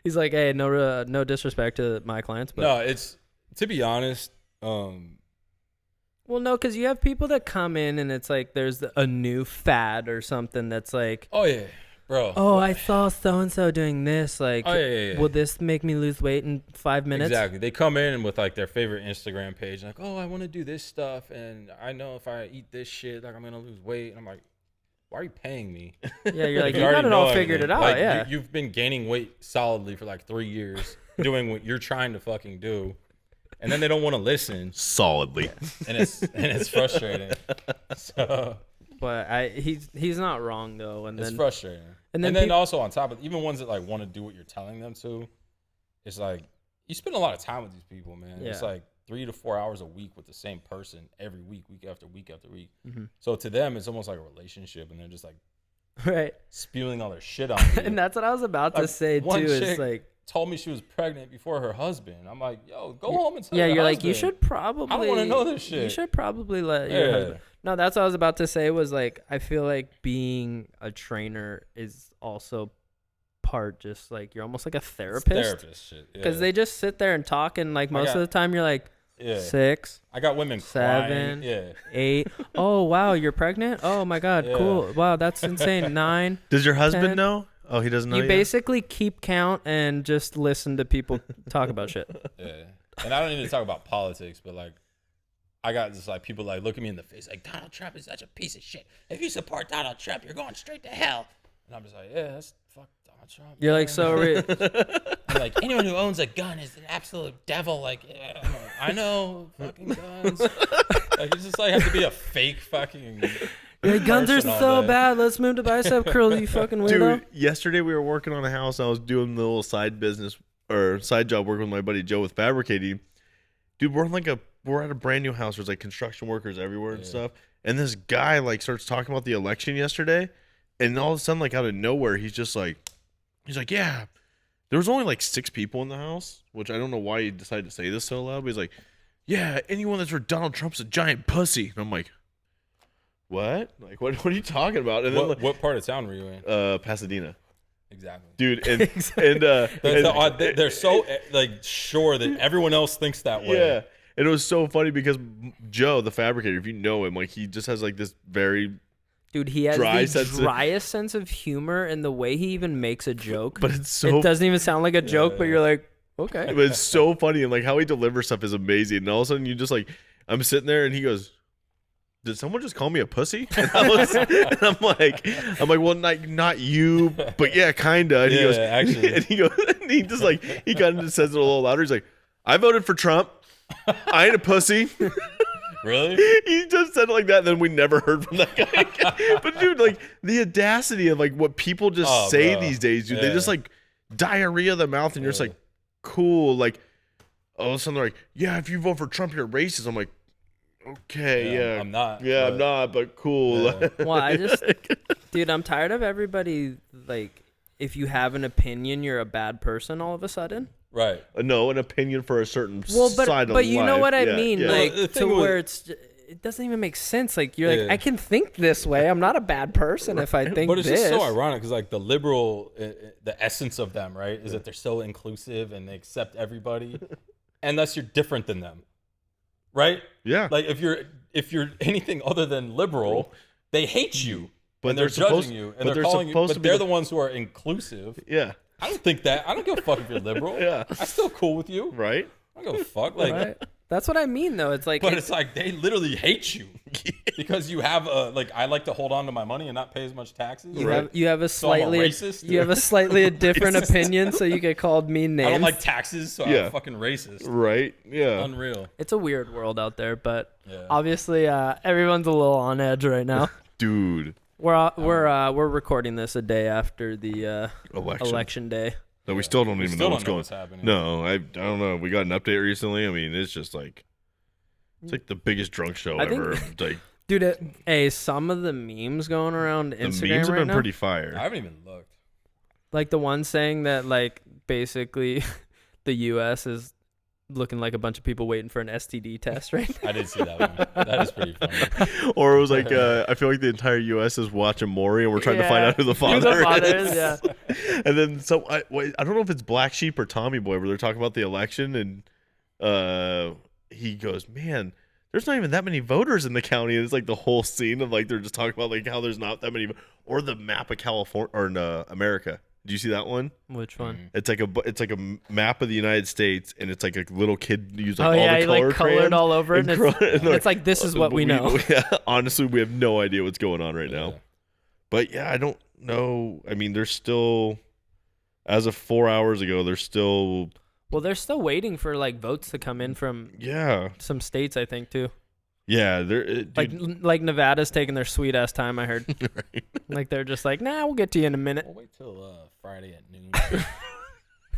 He's like, hey, no disrespect to my clients, but No, it's, to be honest, well, no, because you have people that come in and it's like there's a new fad or something that's like, oh yeah, bro. oh, I saw so and so doing this. Like, Oh, yeah. will this make me lose weight in 5 minutes? Exactly. They come in with like their favorite Instagram page, like, oh, I want to do this stuff, and I know if I eat this shit, like I'm gonna lose weight. And I'm like, why are you paying me? Yeah, you're like, If you got already it all know figured it everything. out. Like, Yeah. you've been gaining weight solidly for like 3 years, doing what you're trying to fucking do, and then they don't want to listen, Solidly. and it's frustrating. So But he's not wrong though, and it's then frustrating. and And then then also on top of even ones that like want to do what you're telling them to, it's like you spend a lot of time with these people, man. It's Yeah. like 3 to 4 hours a week with the same person every week, week after week after week. Mhm. So to them, it's almost like a relationship, and they're just like right. spewing all their shit on you. And that's what I was about to Like, say too. one Is chick- like, Told me she was pregnant before her husband. I'm like, yo, go home and tell yeah, your you're like, you husband. should probably. I don't want to know this You shit. should probably let your Yeah. husband. No, that's what I was about to say. Was like, I feel like being a trainer is also part just like you're almost like a It's therapist therapist shit. because Yeah. they just sit there and talk, and like most got- of the time you're like yeah. 6, I got women 7, crying. Yeah. 8. Oh wow, you're pregnant. Oh my god, Yeah. cool. Wow, that's insane. 9. Does your husband 10. know? Oh, he doesn't know You yet? basically keep count and just listen to people talk about shit. Yeah. And I don't need to talk about politics, but like, I got just like people like look at me in the face like Donald Trump is such a piece of shit. If you support Donald Trump, you're going straight to hell. And I'm just like, yeah, that's fuck Donald Trump. You're like, man. so I'm like, anyone who owns a gun is an absolute devil. Like, yeah, I'm like, I know fucking guns. Like, it's just like have to be a fake fucking. guns are person all so day. bad. Let's move to bicep curls, you fucking weirdo. Dude, yesterday we were working on a house. I was doing the little side business or side job working with my buddy Joe with fabricating. Dude, we're at a brand new house. There's like construction workers everywhere and Yeah. stuff. and this guy like starts talking about the election yesterday, and all of a sudden, like out of nowhere, he's like, yeah, there was only like 6 people in the house, which I don't know why he decided to say this so loud. But he's like, yeah, anyone that's for Donald Trump's a giant pussy. And I'm like, what? Like, what are you talking about? And then what part of town were you in? Pasadena. Exactly, dude, and they're so like sure that everyone else thinks that way. Yeah, and it was so funny because Joe, the fabricator, if you know him, like he just has like this very dude, he has the driest sense of humor, and the way he even makes a joke. But it's so it doesn't even sound like a joke, but you're like, okay. But it's so funny, and like how he delivers stuff is amazing. And all of a sudden, you just like, I'm sitting there, and he goes, did someone just call me a pussy? And I'm like, well, not you, but yeah, kinda. And he goes, actually, and he just like, he kind of just says it a little louder. He's like, I voted for Trump. I ain't a pussy. Really? He just said it like that, and then we never heard from that guy again. But dude, like the audacity of like what people just say these days, dude. They just like diarrhea of the mouth, and you're just like, cool. Like all of a sudden they're like, yeah, if you vote for Trump, you're racist. I'm like, okay, yeah, I'm not. Yeah, I'm not, but cool. Yeah. Well, I just, dude, I'm tired of everybody like, if you have an opinion, you're a bad person all of a sudden. Right. No, an opinion for a certain side of life. But you know what I mean, like well, to where it doesn't even make sense. Like you're like, I can think this way. I'm not a bad person if I think. But it's this. just so ironic because like the liberal, the essence of them, right, is that they're so inclusive and they accept everybody, unless you're different than them, right? Yeah. Like if you're anything other than liberal, they hate you, but and they're judging you, and they're calling you. But they're the ones who are inclusive. Yeah. I don't think that. I don't give a fuck if you're liberal. Yeah. I'm still cool with you. Right. I don't give a fuck. Like. Right? That's what I mean, though. It's like, but it's like they literally hate you because you have a like. I like to hold on to my money and not pay as much taxes. You have a slightly racist. You have a slightly different opinion, so you get called mean names. I don't like taxes, so I'm fucking racist. Right? Yeah. Unreal. It's a weird world out there, but obviously everyone's a little on edge right now. Dude. We're recording this a day after the election day. No, we still don't even know what's happening. No, I don't know. We got an update recently. I mean, it's just like it's like the biggest drunk show ever. Like, dude, some of the memes going around Instagram the memes have been now, pretty fire. I haven't even looked. Like the one saying that like basically the U.S. is looking like a bunch of people waiting for an STD test, right? I did see that one. That is pretty funny. Or it was like, I feel like the entire U.S. is watching Maury, and we're trying to find out who the father is. Yeah. And then I don't know if it's Black Sheep or Tommy Boy where they're talking about the election, and he goes, man, there's not even that many voters in the county. And it's like the whole scene of like they're just talking about like how there's not that many, or the map of California or America. Did you see that one? Which one? It's like a map of the United States, and it's like a little kid used like all the color like colored crayons all over it. And it's like this is what we know. Yeah, honestly, we have no idea what's going on right now. But yeah, I don't know. I mean, there's still, as of 4 hours ago, there's still. Well, they're still waiting for like votes to come in from some states, I think too. Yeah, like Nevada's taking their sweet ass time. I heard. Right. Like they're just like, nah, we'll get to you in a minute. We'll wait till Friday at noon.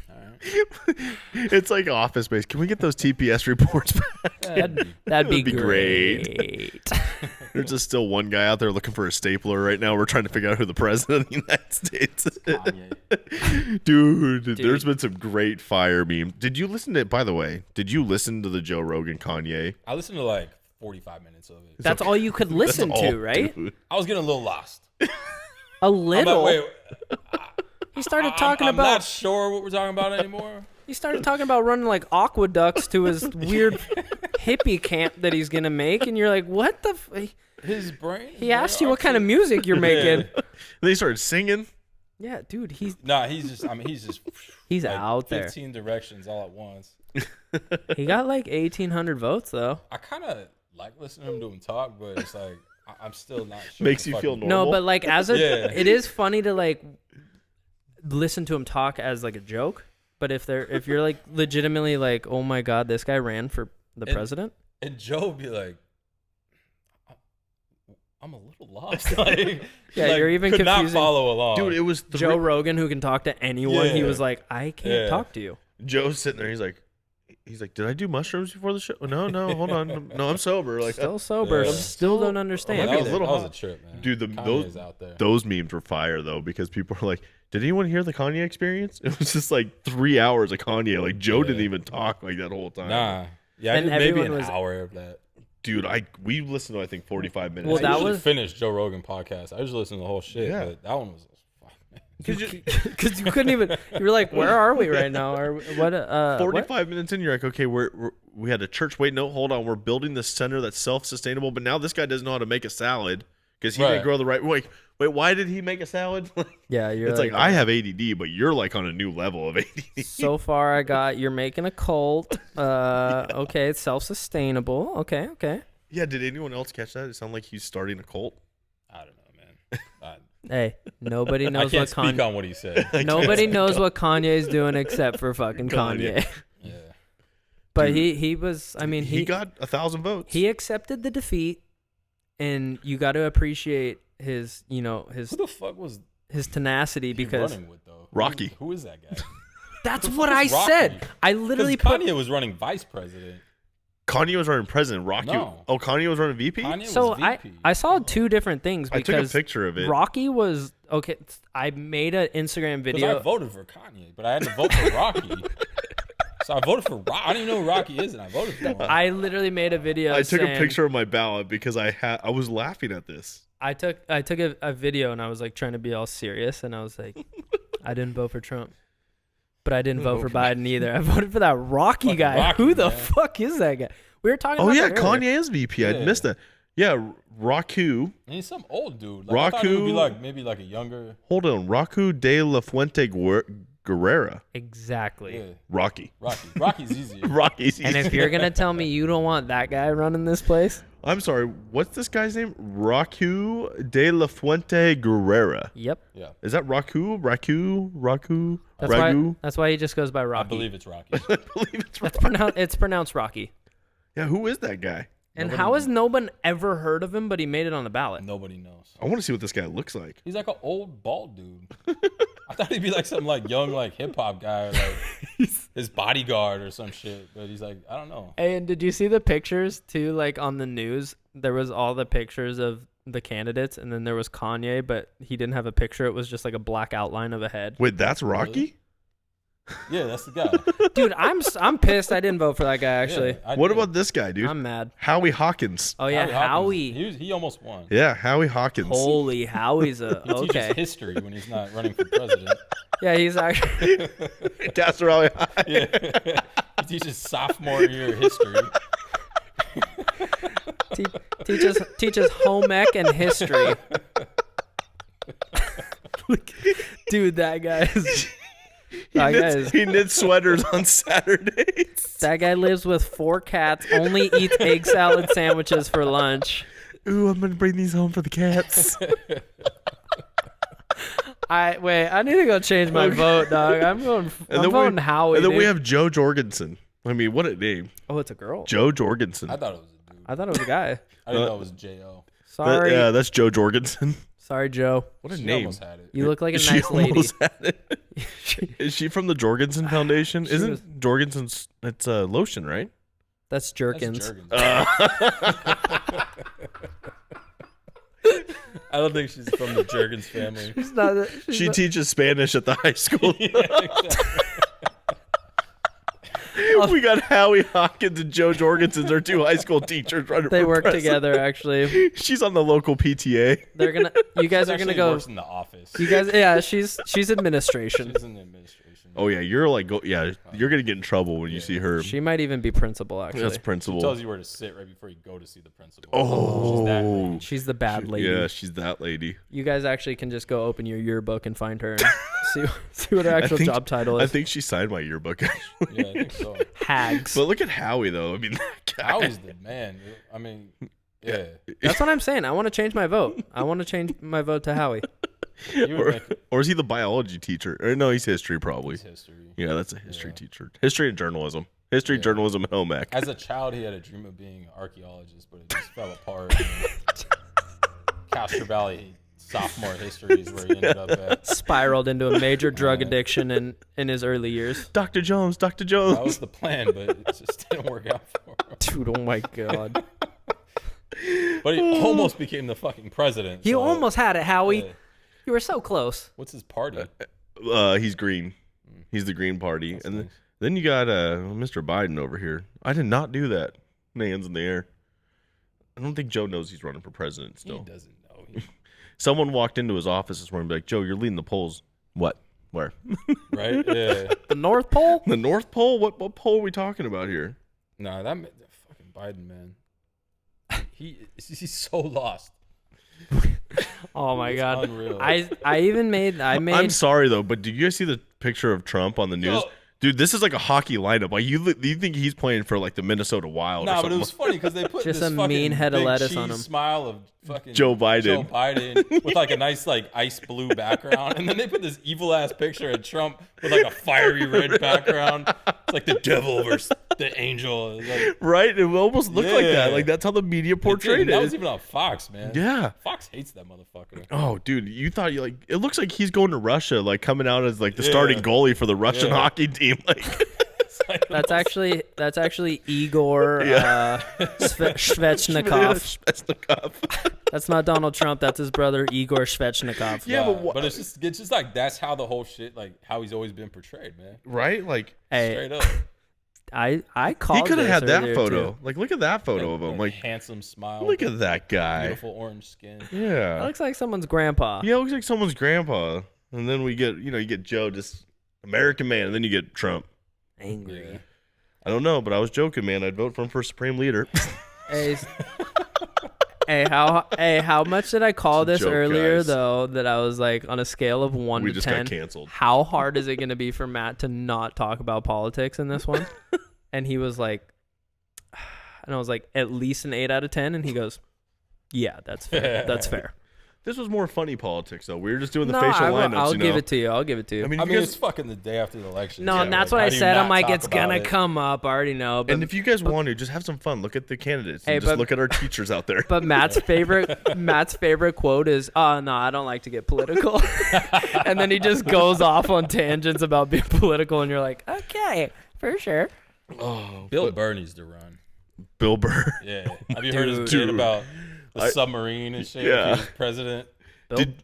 All right. It's like Office Space. Can we get those TPS reports back? That'd be great. There's just still one guy out there looking for a stapler right now. We're trying to figure out who the president of the United States is. Dude, there's been some great fire memes. By the way, did you listen to the Joe Rogan Kanye? I listened to like 45 minutes of it. That's all you could listen to, right? Dude. I was getting a little lost. A little? Wait, he started talking I'm about... I'm not sure what we're talking about anymore. He started talking about running like aqueducts to his weird hippie camp that he's going to make, and you're like, what the... His brain? He asked you what kind of music you're making. And they started singing. Yeah, dude, he's... Nah, he's just... He's like out 15 there. 15 directions all at once. He got like 1,800 votes, though. I kind of like listening to him do him talk, but it's like I'm still not sure. Makes you feel normal. No, but like it is funny to like listen to him talk as like a joke. But if you're like legitimately like, oh my god, this guy ran for the president, and Joe would be like, I'm a little lost. Like, you're even could confusing. Not follow along, dude. It was Joe Rogan who can talk to anyone. He was like, I can't talk to you. Joe's sitting there. He's like, he's like, did I do mushrooms before the show? No, hold on. No, I'm sober. Like, Still sober. Yeah. Still don't understand. That that was was, a little that was hot. a trip, man. Dude, Kanye's out there. those memes were fire though, because people were like, did anyone hear the Kanye experience? It was just like 3 hours of Kanye. Like Joe didn't even talk like that whole time. Nah. Yeah, I And did maybe everyone an was- hour of that. Dude, we listened to I think 45 minutes. Well, I that usually was- finish Joe Rogan podcast. I usually listen to the whole shit, Yeah. but that one was Because you couldn't even. You were like, "Where are we right now?" Or what? 45 minutes in, you're like, okay, we had a church. Wait, no, hold on. We're building this center that's self-sustainable, but now this guy doesn't know how to make a salad because he didn't Right. grow the right. Wait, why did he make a salad? Yeah, you're. It's like I have ADD, but you're like on a new level of ADD. So far, I got you're making a cult. Okay, it's self-sustainable. Okay. Yeah, did anyone else catch that? It sounded like he's starting a cult. I don't know, man. Hey, nobody I knows can't what speak Kanye. on what he said. Nobody knows what Kanye's doing except for fucking Kanye. Yeah. But Dude, he was. I mean, he got 1,000 votes. he accepted the defeat, and you got to appreciate his Who the fuck was his tenacity he because running with though? Rocky. Who is that guy? that's Who the what fuck I is Rocky? said. I Because literally put. Kanye was running vice president. Kanye was running president. Rocky. No. Oh, Kanye was running VP. Kanye So was VP. I saw two different things I took a because picture of it. Rocky was okay. I made an Instagram Because video. I voted for Kanye, but I had to vote for Rocky. So I voted for Rocky. I don't even know who Rocky is, and I voted for him. I literally made a video. I took a saying- picture of my ballot because I was laughing at this. I took a video and I was like trying to be all serious and I was like, I didn't vote for Trump, but I didn't vote for Biden either. I voted for that Rocky Fucking guy. Rocky, Who the man. fuck is that guy? We were talking. Oh about yeah, that earlier. Kanye is VP. I Yeah. missed that. Yeah, Raku. And he's some old dude. Like, I thought he would be Raku- like maybe like a younger. Hold on, Raku de la Fuente Guerrera. Exactly. Yeah, Rocky. Rocky's easier. Rocky's. And if easier. you're gonna tell me you don't want that guy running this place, I'm sorry. What's this guy's name? Raku de la Fuente Guerrera. yep. Yeah, Is that Raku? Ragu? That's why he just goes by Rocky. I believe it's Rocky. I believe it's That's Raku. it's pronounced Rocky. Yeah, who is that guy? And Nobody how has no one ever heard of him, but he made it on the ballot? Nobody knows. I want to see what this guy looks like. He's like an old bald dude. I thought he'd be like some like young like hip hop guy, or like his bodyguard or some shit. But he's like, I don't know. And did you see the pictures too? Like on the news, there was all the pictures of the candidates, and then there was Kanye, but he didn't have a picture. It was just like a black outline of a head. Wait, that's Rocky? Yeah, that's the guy. Dude, I'm pissed. I didn't vote for that guy. Actually, Yeah, I What did. about this guy, dude? I'm mad. Howie Hawkins. Oh yeah, Howie? Howie. He almost won. Yeah, Howie Hawkins. Holy Howie's a He teaches okay. history when he's not running for president. Yeah, he's actually. Castor Howie High. Yeah, he teaches sophomore year history. teaches home ec and history. Dude, that guy is. He knits sweaters on Saturdays. That guy lives with 4 cats. Only eats egg salad sandwiches for lunch. Ooh, I'm gonna bring these home for the cats. I need to go change my vote, dog. I'm voting Howie. And then we dude. have Joe Jorgensen. I mean, what a name, Oh, it's a girl. Joe Jorgensen. I thought it was a dude. I thought it was a guy. I didn't know it was J.O. Sorry, Yeah, that's Joe Jorgensen. sorry, Joe. What a She name. almost had it. You look like a She nice lady. almost had it. Is she from the Jorgensen Foundation? Isn't was- Jorgensen's? It's lotion, right? That's That's Jerkins. Jergens. I don't think she's from the Jergens family. She's not- she's She not- teaches Spanish at the high school. Yeah, exactly. We got Howie Hawkins and Joe Jorgensen, our 2 high school teachers running they for work president. together. Actually, She's on the local PTA. they're gonna. You guys are gonna Actually go. works in the office. You guys, yeah. She's administration. She's in the administration. Oh yeah, you're like, you're gonna get in trouble when you see her. She might even be principal. Actually, That's She principal. tells you where to sit right before you go to see the principal. Oh. She's that lady. she's the bad lady. Yeah, she's that lady. You guys actually can just go open your yearbook and find her and see what her actual think- job title I is. think she signed my yearbook. Actually. Yeah, I think so. Hags. But look at Howie though. I mean, that guy. Howie's the man. I mean, yeah. That's what I'm saying. I want to change my vote. I want to change my vote to Howie. You would make Or is he the biology teacher? Or no, he's history probably. his history. Yeah, that's a history Yeah. teacher. History and journalism. History, Yeah. journalism, and home ec. As a child, he had a dream of being an archaeologist, but it just fell apart. Castro Valley sophomore history is where he ended up at. Spiraled into a major drug addiction in his early years. Dr. Jones, Dr. Jones. That was the plan, but it just didn't work out for him. Dude, oh my God. But he almost became the fucking president. You so, almost had it, Howie. yeah. You were so close. What's his party? He's green. He's the Green Party. That's and nice. then you got Mr. Biden over here. I did not do that. Hands in the air. I don't think Joe knows he's running for president still. He doesn't know. Someone walked into his office this morning and be like, Joe, you're leading the polls. What? Where? Right? Yeah. The North Pole? The North Pole? What pole are we talking about here? Nah, that fucking Biden, man. He's so lost. Oh my It's God. unreal. I'm sorry, though, but did you guys see the picture of Trump on the news? No. Dude, this is like a hockey lineup. Like you think he's playing for like the Minnesota Wild or Nah, something? but it was funny because they put Just this a fucking mean head of big lettuce on cheese him. smile of fucking Joe Biden. with like a nice like ice blue background, and then they put this evil ass picture of Trump with like a fiery red background. It's like the devil versus the angel. It's like, Right? It almost looked like that. Yeah. Like that's how the media it did, portrayed and that it. was even on Fox, man. Yeah. Fox hates that motherfucker. Oh, dude, you thought you like it looks like he's going to Russia, like coming out as like the Yeah. starting goalie for the Russian Yeah. hockey team. Like That's actually Igor Svechnikov. Svechnikov. That's not Donald Trump. That's his brother Igor Svechnikov. Yeah, Nah, but it's just like that's how the whole shit, like how he's always been portrayed, man. right? Like Hey, Straight up. I called. he could have this had that earlier, photo. too. Like look at that photo of him. Like handsome smile. look at that guy. beautiful orange skin. That Yeah. looks like someone's grandpa. Yeah, it looks like someone's grandpa. And then we get, you get Joe, just American man, and then you get Trump. Angry. Yeah. I don't know, but I was joking, man. I'd vote for him for supreme leader. Hey, how much did I call It's a this joke, earlier guys. though? That I was like on a scale of 1 We to just 10. got canceled. How hard is it going to be for Matt to not talk about politics in this one? And he was like, and I was like, at least an 8 out of 10. And he goes, yeah, that's fair. That's fair. This was more funny politics, though. We were just doing the No, facial lineups. I'll give it to you. I'll give it to you. I mean, I if mean, you it's guys, fucking the day after the election. No, so, and that's like, what how I do you said. not I'm like, talk it's about gonna it? come up. I already know. But and if you guys want to, just have some fun. Look at the candidates. Hey, And just but- look at our teachers out there. But Matt's favorite quote is, "Oh no, I don't like to get political," and then he just goes off on tangents about being political, and you're like, "Okay, for sure." Oh, Bill Burr needs to run. Bill Burr. Yeah. Have you heard his Dude. bit about the I- submarine and shit? Yeah. If he was president.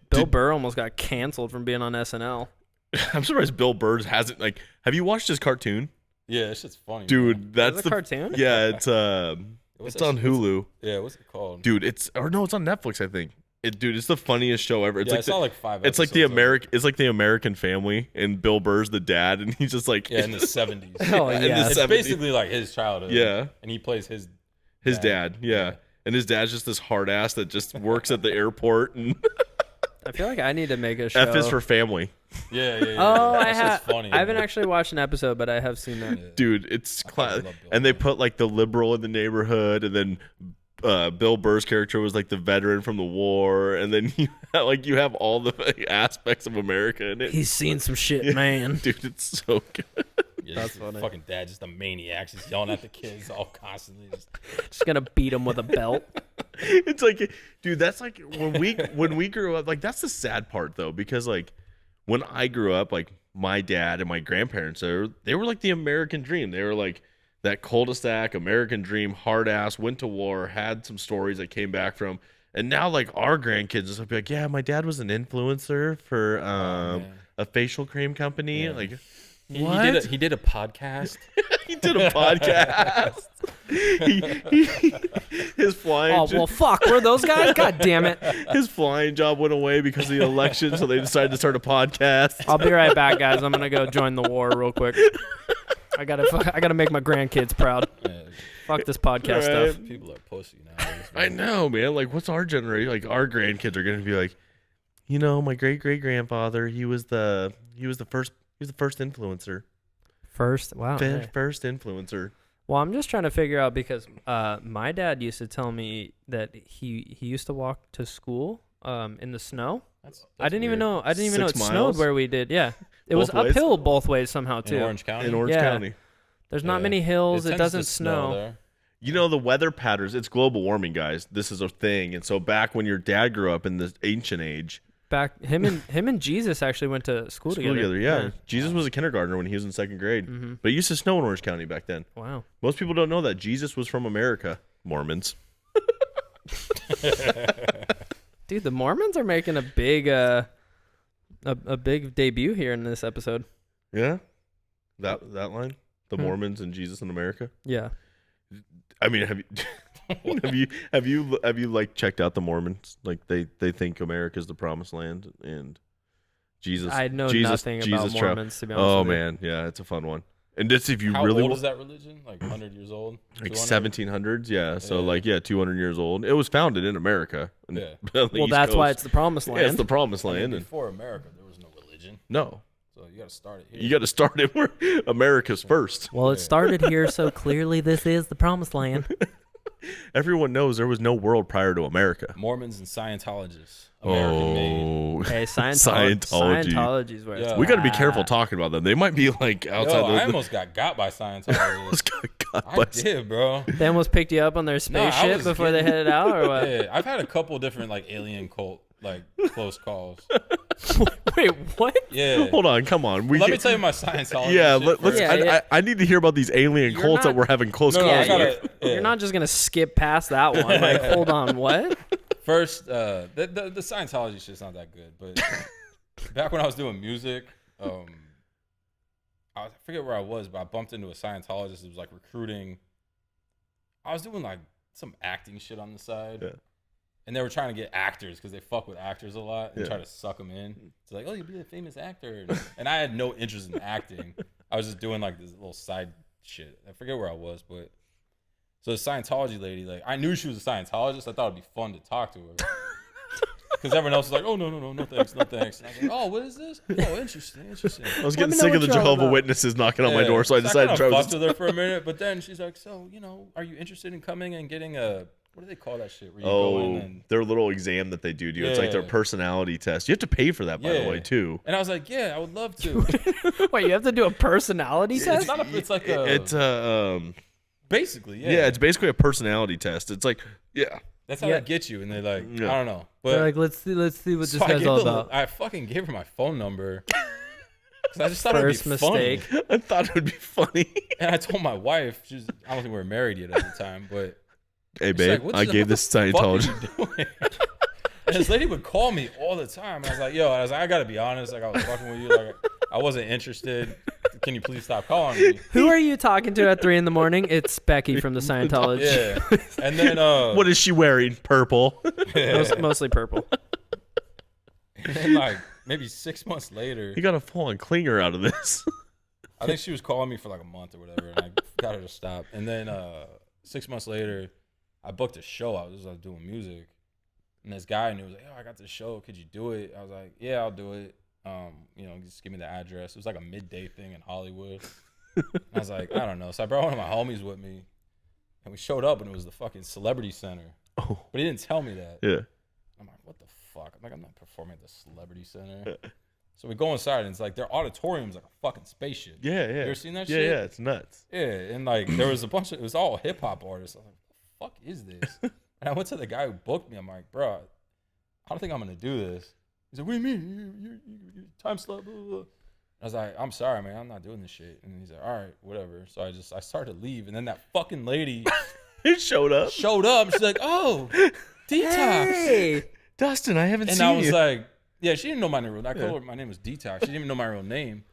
Bill Burr almost got canceled from being on SNL. I'm surprised Bill Burr hasn't have you watched his cartoon? Yeah, that shit's funny. man. Dude, that's Is it the a cartoon? Yeah, it's What's it's that on shit? Hulu. Yeah, what's it called? Dude, it's on Netflix, I think. Dude, it's the funniest show ever. It's yeah, like I saw like 5 it's like the episodes of it. It's like the American Family, and Bill Burr's the dad, and he's just like Yeah, in the 70s. Oh, in yeah. the It's 70s. basically like his childhood. Yeah. And he plays his dad, yeah. And his dad's just this hard ass that just works at the airport, and I feel like I need to make a show. F is for family. Yeah, yeah, yeah. Oh, That I shit's have. funny. I haven't actually watched an episode, but I have seen that. Yeah. Dude, it's fucking class. love Bill And they Burr. put like the liberal in the neighborhood, and then Bill Burr's character was like the veteran from the war, and then you have all the aspects of America in it. He's seen some shit, man. Dude, it's so good. Yeah, That's this funny. fucking dad, just a maniac, just yelling at the kids all constantly. Just gonna beat him with a belt. It's like, dude, that's like when we grew up. Like that's the sad part though, because like when I grew up, like my dad and my grandparents, they were like the American dream. They were like that cul-de-sac American dream, hard ass, went to war, had some stories that came back from. And now like our grandkids will be like, yeah, my dad was an influencer for man. a facial cream company. Yeah. Like He what? did a podcast. He did a podcast. His flying. Oh well, fuck. We're those guys. God damn it. His flying job went away because of the election, so they decided to start a podcast. I'll be right back, guys. I'm gonna go join the war real quick. I gotta make my grandkids proud. Yeah, Fuck this podcast Right. stuff. people are pussy nowadays. I man. know, man. Like, what's our generation? Like, our grandkids are gonna be like, my great grandfather. He was the first influencer. First, wow. hey. First influencer. Well, I'm just trying to figure out because my dad used to tell me that he used to walk to school in the snow. That's I didn't even weird. know. I didn't even know it 6 snowed miles? where we did. Yeah, it was Both ways? uphill both ways somehow In too. Orange County. In Orange Yeah. County. There's not Yeah. many hills. It tends doesn't to snow. there. You know, the weather patterns, it's global warming, guys. This is a thing. And so back when your dad grew up in the ancient age. Back him and Jesus actually went to school together. Yeah. Jesus was a kindergartner when he was in 2nd grade. Mm-hmm. But it used to snow in Orange County back then. Wow. Most people don't know that. Jesus was from America. Mormons. Dude, the Mormons are making a big a big debut here in this episode. Yeah? That line? The Mormons and Jesus in America? Yeah. I mean, have you like checked out the Mormons? Like they think America's the promised land and Jesus. I know nothing about Mormons, to be honest with you. Man, yeah, it's a fun one. And that's if you How really old is that religion? Like 100 years old? Like 200? 1700s, yeah. So 200 years old. It was founded in America. Yeah. Well, that's why it's the promised land. Yeah, it's the promised I mean, land. before America, there was no religion. No. So you got to start it here. You got to start it where America's first. Well, it started here, so clearly this is the promised land. Everyone knows there was no world prior to America. Mormons and Scientologists. American made. Hey, Scientology. Scientology's where it's We got to be at. careful talking about them. They might be like outside. I almost got by Scientologists. I did, bro. They almost picked you up on their spaceship was before they headed out, or what? Yeah, I've had a couple different like alien cult like close calls. Wait, what? Yeah. Hold on, come on. Let me tell you my Scientology. Yeah, shit let's. first. I need to hear about these alien You're cults not- that we're having close No, calls I with. gotta, You're not just gonna skip past that one. Like, hold on, what? First, the Scientology shit's not that good, but back when I was doing music, I forget where I was, but I bumped into a Scientologist who was like recruiting. I was doing like some acting shit on the side. Yeah. And they were trying to get actors because they fuck with actors a lot and Yeah. try to suck them in. It's like, oh, you'll be a famous actor. And I had no interest in acting. I was just doing like this little side shit. I forget where I was, but so the Scientology lady, like, I knew she was a Scientologist. I thought it'd be fun to talk to her. Because everyone else was like, oh, no thanks. And I was like, oh, what is this? Oh, interesting. I was getting me know sick of what the you're all Jehovah's about. Witnesses knocking on my door, so I decided to try try to fuck with her for a minute. But then she's like, so, are you interested in coming and getting a, what do they call that shit? Where you go in and, their little exam that they do to you. It's like their Yeah. personality test. You have to pay for that, by the Yeah. way, too. and I was like, yeah, I would love to. Wait, you have to do a personality test? It's like a, It's basically, yeah. yeah, it's basically a personality test. It's like, yeah. That's how Yeah. they get you. And they're like, Yeah. I don't know. But They're like, let's see what this so I guy's gave all the- about. I fucking gave her my phone number. 'Cause I just thought First it would be mistake. funny. I thought it would be funny. And I told my wife, I don't think we were married yet at the time, but Hey, she's babe, like, what I the gave this fuck are Scientology. you doing? And this lady would call me all the time. And I was like, I gotta be honest. Like, I was fucking with you. Like, I wasn't interested. Can you please stop calling me? Who are you talking to at 3 a.m? It's Becky from the Scientology. Yeah. And then, What is she wearing? Purple. Mostly purple. and then like maybe 6 months later, You got to full-on clinger out of this. I think she was calling me for like a month or whatever, and I got her to stop. And then 6 months later, I booked a show. I was doing music, and this guy knew, was like, "Oh, I got this show. Could you do it?" I was like, "Yeah, I'll do it. Just give me the address." It was like a midday thing in Hollywood. I was like, I don't know. So I brought one of my homies with me, and we showed up, and it was the fucking Celebrity Center. Oh, But he didn't tell me that. yeah. I'm like, what the fuck? I'm like, I'm not performing at the Celebrity Center. So we go inside, and it's like their auditorium's like a fucking spaceship. Yeah, yeah. You ever seen that yeah, shit? Yeah, it's nuts. Yeah, and like there was a bunch of, it was all hip hop artists. I was like, what the fuck is this? And I went to the guy who booked me. I'm like, bro, I don't think I'm gonna do this. He's like, what do you mean? You time slot, blah, blah, blah. I was like, I'm sorry, man, I'm not doing this shit. And he's like, all right, whatever. So I started to leave, and then that fucking lady It showed up. showed up. And she's like, oh, Detox. Hey! Dustin, I haven't And seen I was you. like, yeah, she didn't know my real name. I told her my name was Detox. She didn't even know my real name.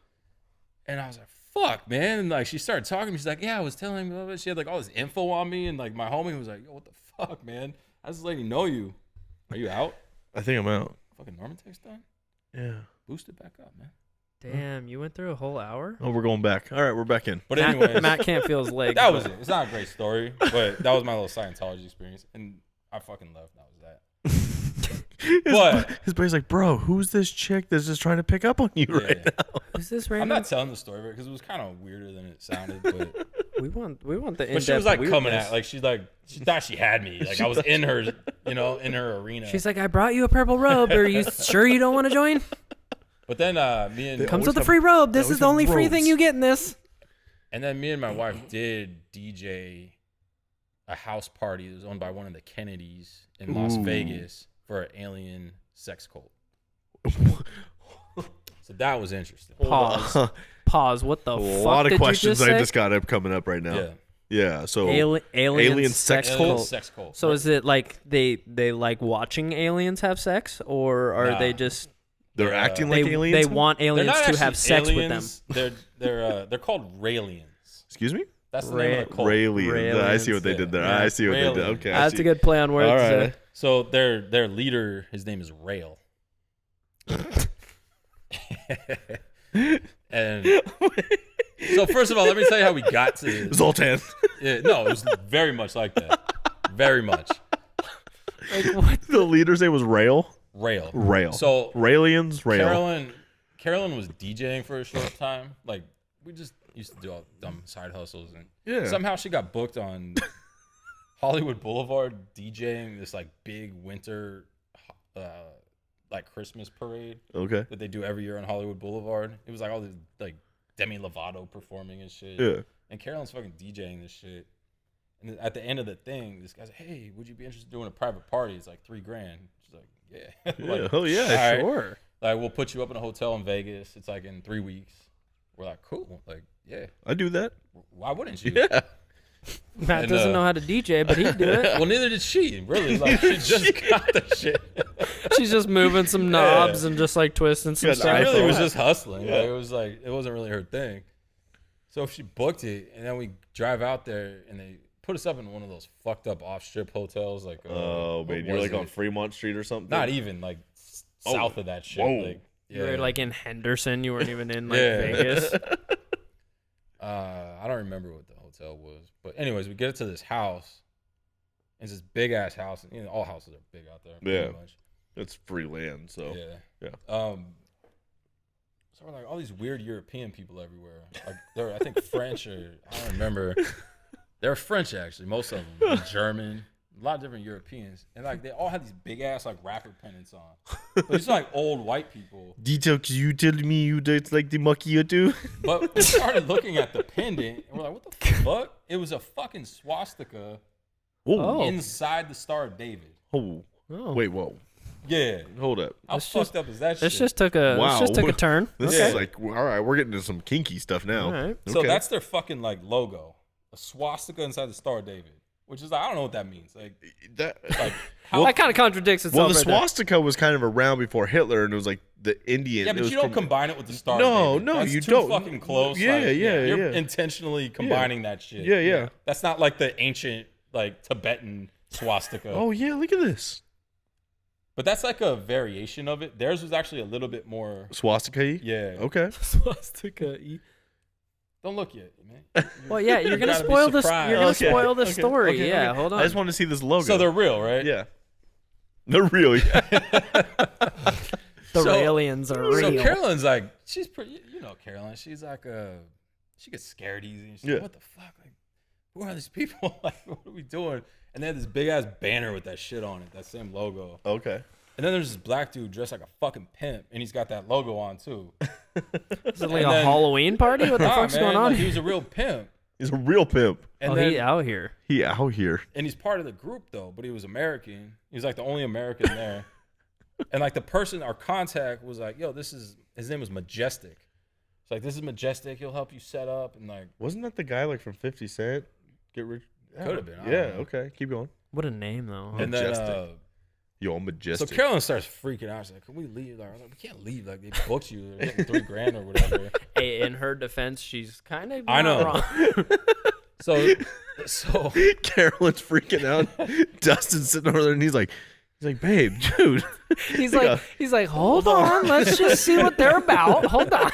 And I was like, fuck, man. And like she started talking to me. She's like, yeah, I was telling me. She had like all this info on me. And like my homie was like, yo, what the fuck, man? How does this lady know you? Are you out? I think I'm out. Fucking Norman text done? Yeah. Boost it back up, man. Damn, you went through a whole hour? Oh, we're going back. All right, we're back in. But anyways, Matt can't feel his leg. that was it. It's not a great story, but that was my little Scientology experience. And I fucking left. That was that. But his buddy's like, bro, who's this chick that's just trying to pick up on you right now? Who's this I'm random? not telling the story because it was kind of weirder than it sounded. But We want the in-depth But she was like coming weirdness. at, like she thought she had me, like I was in her, in her arena. She's like, I brought you a purple robe. Are you sure you don't want to join? But then me and Comes always with a have- free robe. they This always is the have only free robes. thing you get in this. and then me and my wife did DJ a house party that was owned by one of the Kennedys in Las Vegas for an alien sex cult. So that was interesting. Pause. What the fuck? A lot of did questions you just I say? just got up coming up right now. Yeah. Yeah. So alien sex Alien cult. sex cult. So is it like they like watching aliens have sex, or are Nah. they just they're acting like they aliens? want They're aliens not to have actually sex aliens. with them? They're called Raelians. Excuse me? That's the name of the cult. Raelians. I see what they did there. Yeah. I see what they did. Raelians. Okay. I That's see. a good play on words. All right. So their leader, his name is Rail. And so first of all, let me tell you how we got to Zoltan. it was very much like that. Very much. Like, what? The leader's name was Rail. Rail. So Raelians, Rail. Carolyn was DJing for a short time. Like we just used to do all dumb side hustles, and Yeah. somehow she got booked on Hollywood Boulevard DJing this like big winter like Christmas parade Okay. that they do every year on Hollywood Boulevard. It was like all this like Demi Lovato performing and shit. Yeah. And Carolyn's fucking DJing this shit. And at the end of the thing, this guy's like, "Hey, would you be interested in doing a private party? It's like $3,000." She's like, "Yeah." Yeah. Like, Oh yeah. all right. Sure. Like, we'll put you up in a hotel in Vegas. It's like in 3 weeks. We're like, cool. Like, yeah. I do that. Why wouldn't you? Yeah. Matt And, doesn't know how to DJ, but he'd do it. Well, neither did she. Really, like she just got the shit. She's just moving some knobs and just like twisting some Yeah, She stuff. really iPhone. was just hustling. Yeah. Like, it wasn't really her thing. So she booked it, and then we drive out there, and they put us up in one of those fucked up off strip hotels. Like, Oh what man, you're was like it? on Fremont Street or something. Not even like south of that shit. Whoa. Like, You were like in Henderson. You weren't even in like Yeah. Vegas. I don't remember what the hotel was, but anyways, we get to this house. It's this big ass house. You know, all houses are big out there. Yeah. Pretty much. It's free land, so Yeah. yeah. So we're like all these weird European people everywhere. Like they're, I think French or I don't remember. They're French actually, most of them. And German, a lot of different Europeans, and like they all had these big ass like rapper pennants on. But it's like old white people. Detox, you tell me you don't like the macchiato? But we started looking at the pendant, and we're like, what the fuck? It was a fucking swastika Oh. inside the Star of David. Oh. Oh. Wait, whoa. Yeah. Hold up. How This fucked up is that This shit? just took a Wow. turn. This Okay. is like, all right, we're getting to some kinky stuff now. All right. So Okay. that's their fucking like logo. A swastika inside the Star of David. Which is like, I don't know what that means. Like that. how That kind of contradicts itself. Well, the right there. swastika was kind of around before Hitler, and it was like the Indian. Yeah, it but was you don't from- combine it with the Star No, of David. no, That's you too don't. fucking close. Yeah, like, yeah, You're yeah. intentionally combining that shit. Yeah, yeah. That's not like the ancient like Tibetan swastika. Oh yeah, look at this But that's like a variation of it. Theirs was actually a little bit more. swastika. Yeah. Okay. swastika. Don't look yet, man. Well, yeah, you're gonna gotta be spoil this. surprised. You're gonna Okay, spoil the okay, story. okay, Yeah, okay. hold on. I just want to see this logo. So they're real, right? yeah, they're real. Yeah. the so- aliens are So real. Carolyn's like, she's pretty. You know, Carolyn. She's like she gets scared easy. She's Yeah. like, what the fuck? Like, who are these people? Like, what are we doing? And they had this big ass banner with that shit on it, that same logo. Okay. And then there's this black dude dressed like a fucking pimp, and he's got that logo on too. Is it like and a then- Halloween party? What the Nah, fuck's man, going on? like, he was a real pimp, He's a real pimp. and Oh, then he out here. He out here. and he's part of the group though, but he was American. He was like the only American there. And like the person, our contact was like, yo, his name was Majestic. It's like, this is Majestic. He'll help you set up. And like, Wasn't that the guy like from 50 Cent? Get rich. Could have been, I Yeah. don't know. Okay. Keep going. What a name, though. and then, Majestic. Yo, I'm so majestic. Carolyn starts freaking out. She's like, can we leave? Like, I was like, we can't leave. Like, they booked you. They're getting $3,000 or whatever. Hey, in her defense, she's kind of. I know. Wrong. So Carolyn's freaking out. Dustin's sitting over there, and he's like, babe, dude. He's like, hold on, let's just see what they're about. Hold on.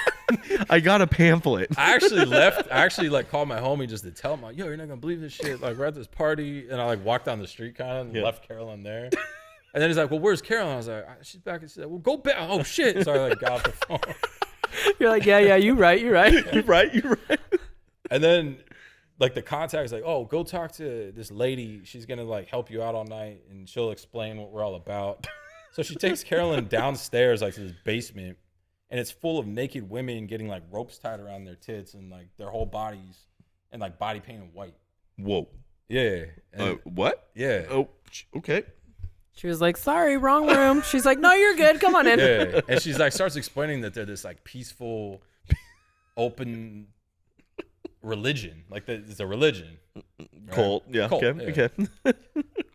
I got a pamphlet. I actually left. I actually like called my homie just to tell him, like, yo, you're not gonna believe this shit. Like, we're at this party, and I like walked down the street kind of and left Carolyn there. And then he's like, well, where's Carolyn? I was like, she's back. And she's like, well, go back. Oh shit. So I like got off the phone. You're like, yeah, you right. You're right. And then like the contact's like, oh, go talk to this lady. She's gonna like help you out all night, and she'll explain what we're all about. So she takes Carolyn downstairs like to this basement, and it's full of naked women getting like ropes tied around their tits and like their whole bodies and like body painted white. Whoa. Yeah. And, What? yeah. Oh, okay. She was like, sorry, wrong room. She's like, no, you're good. Come on in. Yeah. And she's like, starts explaining that they're this like peaceful, open religion. Like it's a religion. Right? Cult. Yeah. Cult, Okay. yeah. Okay.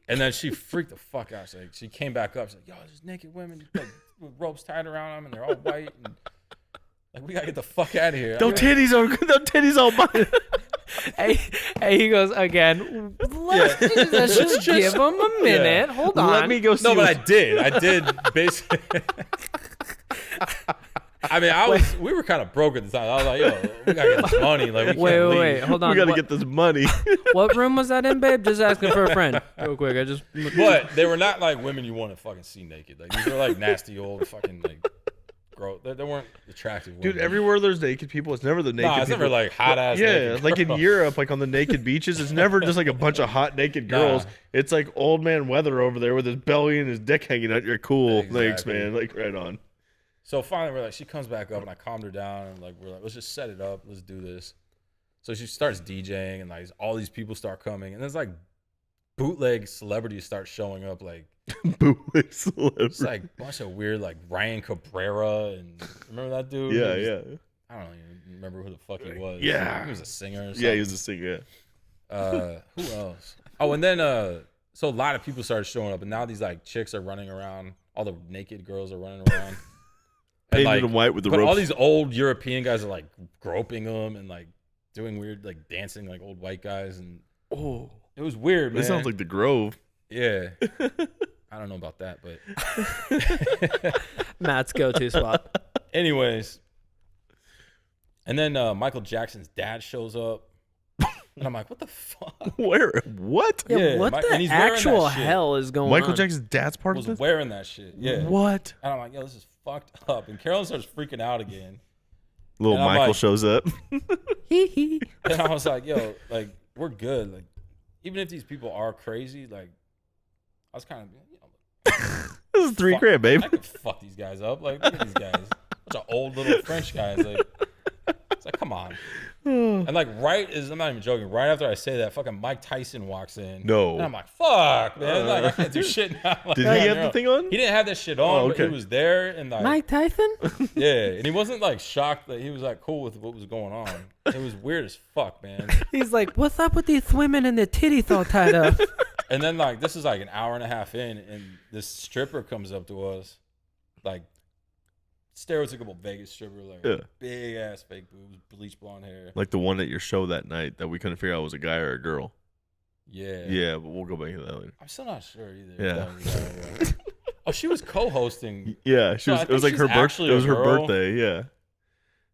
And then she freaked the fuck out. She came back up. She's like, yo, there's naked women like, with ropes tied around them and they're all white. And, like, we got to get the fuck out of here. No titties on mine. Hey, he goes, again, let's just give him a minute. Yeah. Hold on. Let me go see. No, but I did basically. I mean, we were kind of broke at the time. I was like, yo, we got to get this money. Like, we can't leave. Wait, hold on. We got to get this money. What room was that in, babe? Just asking for a friend. Real quick, But they were not like women you want to fucking see naked. Like, these were like nasty old fucking like gross. They weren't attractive women. Dude, everywhere there's naked people, it's never the naked people. It's never like hot ass. Yeah, naked like in girls. Europe, like on the naked beaches, it's never just like a bunch of hot naked girls. Nah. It's like old man Weather over there with his belly and his dick hanging out. You're cool. Exactly. Thanks, man. Like, right on. So finally, we're like, she comes back up and I calmed her down and like we're like, let's just set it up, let's do this. So she starts DJing and like all these people start coming and there's like bootleg celebrities start showing up, like Bootleg celebrity. it's like a bunch of weird like Ryan Cabrera and remember that dude? Yeah, He was- yeah. I don't even remember who the fuck he was. Yeah. He was a singer or something. Yeah, he was a singer. Who else? Oh, and then so a lot of people started showing up and now these like chicks are running around. All the naked girls are running around. Painted like, in white with the but ropes. all these old European guys are like groping them and like doing weird like dancing like old white guys and it was weird, man. This sounds like the Grove. Yeah. I don't know about that, but Matt's go-to spot. anyways. And then Michael Jackson's dad shows up. And I'm like, what the fuck? Where? What? Yeah, what and the he's wearing actual that shit. hell is going Michael on? Jackson's dad's part Was of this? wearing that shit. Yeah. What? And I'm like, yo, this is fucked up. And Carolyn starts freaking out again. Little And I'm Michael like- shows up. Hee hee. And I was like, yo, like, we're good. Like, even if these people are crazy, like, I was kind of, This is $3 grand, babe. I could fuck these guys up. Like, look at these guys. Bunch of old little French guys. Like, it's like, come on. And like, I'm not even joking. Right after I say that, fucking Mike Tyson walks in. No. And I'm like, fuck, man. Like, I can't do shit now. Like, Did he have the thing on? He didn't have that shit on, Oh, but okay. he was there and like, Mike Tyson? yeah. And he wasn't like shocked that he was like cool with what was going on. It was weird as fuck, man. He's like, what's up with these women and their titties all tied up? And then like, this is like an hour and a half in, and this stripper comes up to us, like stereotypical Vegas stripper, like Yeah. big ass fake boobs, bleach blonde hair. Like the one at your show that night that we couldn't figure out was a guy or a girl. Yeah. Yeah, but we'll go back to that later. I'm still not sure either. Yeah. Oh, she was co-hosting. Yeah, So I it was think like her she's birthday. actually It was a her girl. birthday. Yeah.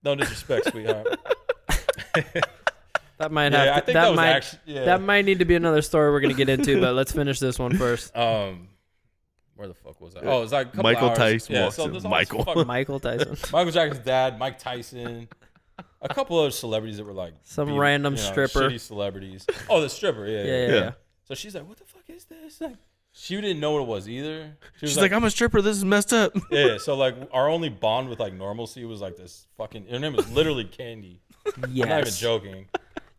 No disrespect, sweetheart. That might Yeah, I have to, think that was might actually. Yeah. that might need to be another story we're gonna get into, but let's finish this one first. Where the fuck was I? Oh, it was like a couple Michael hours. Tyson Yeah, walks so in. there's all this Michael. fucking- Michael Tyson. Michael Jackson's dad, Mike Tyson, a couple other celebrities that were like Some random stripper. shitty celebrities. Oh, the stripper, yeah. Yeah. So she's like, "What the fuck is this?" Like, she didn't know what it was either. She was She's like, I'm a stripper. This is messed up. yeah. So like, our only bond with like normalcy was like this fucking. Her name was literally Candy. I'm not even Yes. joking.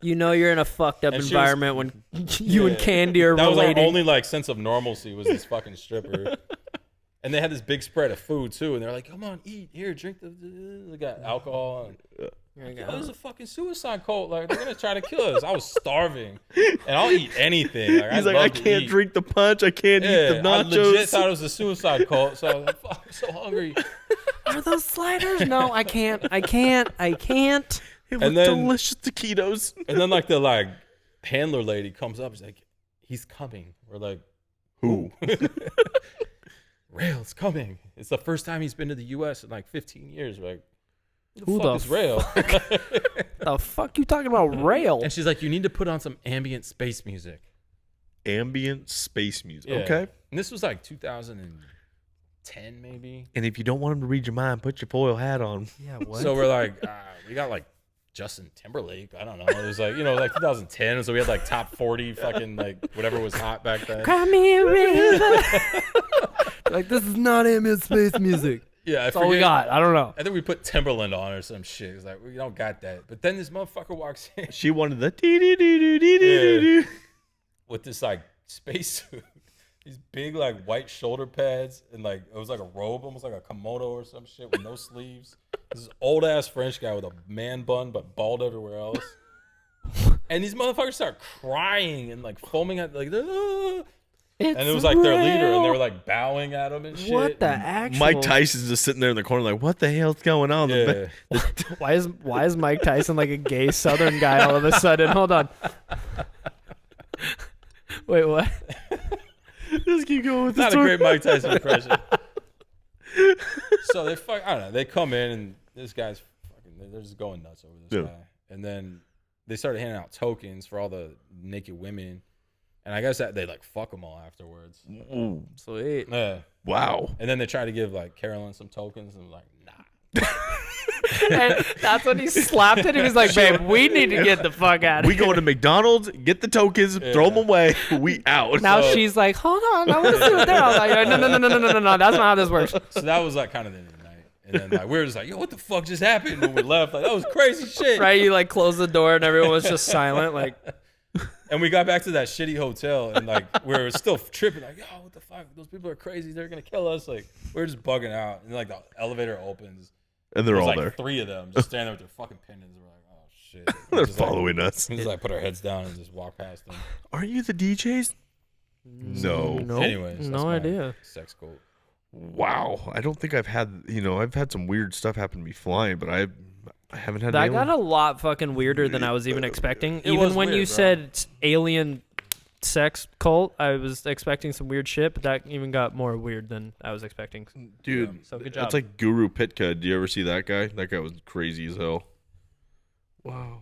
You know you're in a fucked up And she environment when you and Yeah. Candy are That was our relating. only like sense of normalcy was this fucking stripper. And they had this big spread of food too, and they're like, "Come on, eat here, drink the." They got alcohol. And, oh, this is a fucking suicide cult. Like they're gonna try to kill us. I was starving, and I'll eat anything. Like, He's I'd like, I love to can't eat. drink the punch. I can't eat the I legit nachos. thought it was a suicide cult, so I was like, "Fuck, I'm so hungry." Are those sliders? No, I can't. I can't. It And looked then- delicious taquitos. And then like the handler lady comes up. She's like, "He's coming." We're like, Who? "Rail's coming." It's the first time he's been to the U.S. in like 15 years. We're like, Who fuck the is Rail? The fuck you talking about? Rail? And she's like, "You need to put on some ambient space music." Ambient space music. Yeah. Okay. And this was like 2010 maybe. And if you don't want him to read your mind, put your foil hat on. Yeah. What? So we're like, we got like Justin Timberlake. I don't know. It was like, like 2010. So we had like top 40 fucking like whatever was hot back then. Come here, river. Like this is not ambient space music. Yeah, I That's all we got. I don't know. I think we put Timberland on or some shit. It's like, we don't got that. But then this motherfucker walks in. She wanted the dee dee dee dee dee dee dee. with this like spacesuit, these big like white shoulder pads, and like it was like a robe, almost like a kimono or some shit with no sleeves. This old ass French guy with a man bun but bald everywhere else. And these motherfuckers start crying and like foaming at like, and it was like their leader, and they were like bowing at him and shit. What the actual? Mike Tyson's just sitting there in the corner, like, what the hell's going on? Yeah. Why is Mike Tyson like a gay Southern guy all of a sudden? Hold on. Wait, what? Just keep going with this. Not a great Mike Tyson impression. So I don't know. They come in and this guy's fucking. They're just going nuts over this guy, and then they started handing out tokens for all the naked women. And I guess that they like fuck them all afterwards. Ooh. Sweet. Yeah. Wow. And then they tried to give like Carolyn some tokens, and was like, nah. And that's when he slapped it. He was like, babe, we need to get the fuck out of We here. go to McDonald's, get the tokens, throw them away. We out. Now So- she's like, hold on, I want to see what they're. I was like, no, that's not how this works. So that was like kind of the end of the night. And then like we were just like, yo, what the fuck just happened? When we left, like that was crazy shit. Right? You like close the door and everyone was just silent. Like, And we got back to that shitty hotel, and like we were still tripping, like, yo, what the fuck? Those people are crazy. They're gonna kill us. Like we were just bugging out. And like the elevator opens. And they're There's all like there. 3 of them just standing there with their fucking pendants. We're like, oh shit. They're Just, like, following us. we just like put our heads down and just walk past them. Are you the DJs? No. nope, Anyways, that's no my idea. Sex cult. Wow. I don't think I've had, I've had some weird stuff happen to me flying, but I haven't had That an got alien. a lot fucking weirder than I was even expecting. It Even was when weird, you bro. said alien sex cult, I was expecting some weird shit, but that even got more weird than I was expecting. Dude, So good job. it's like Guru Pitka. Do you ever see that guy? That guy was crazy as hell. Wow.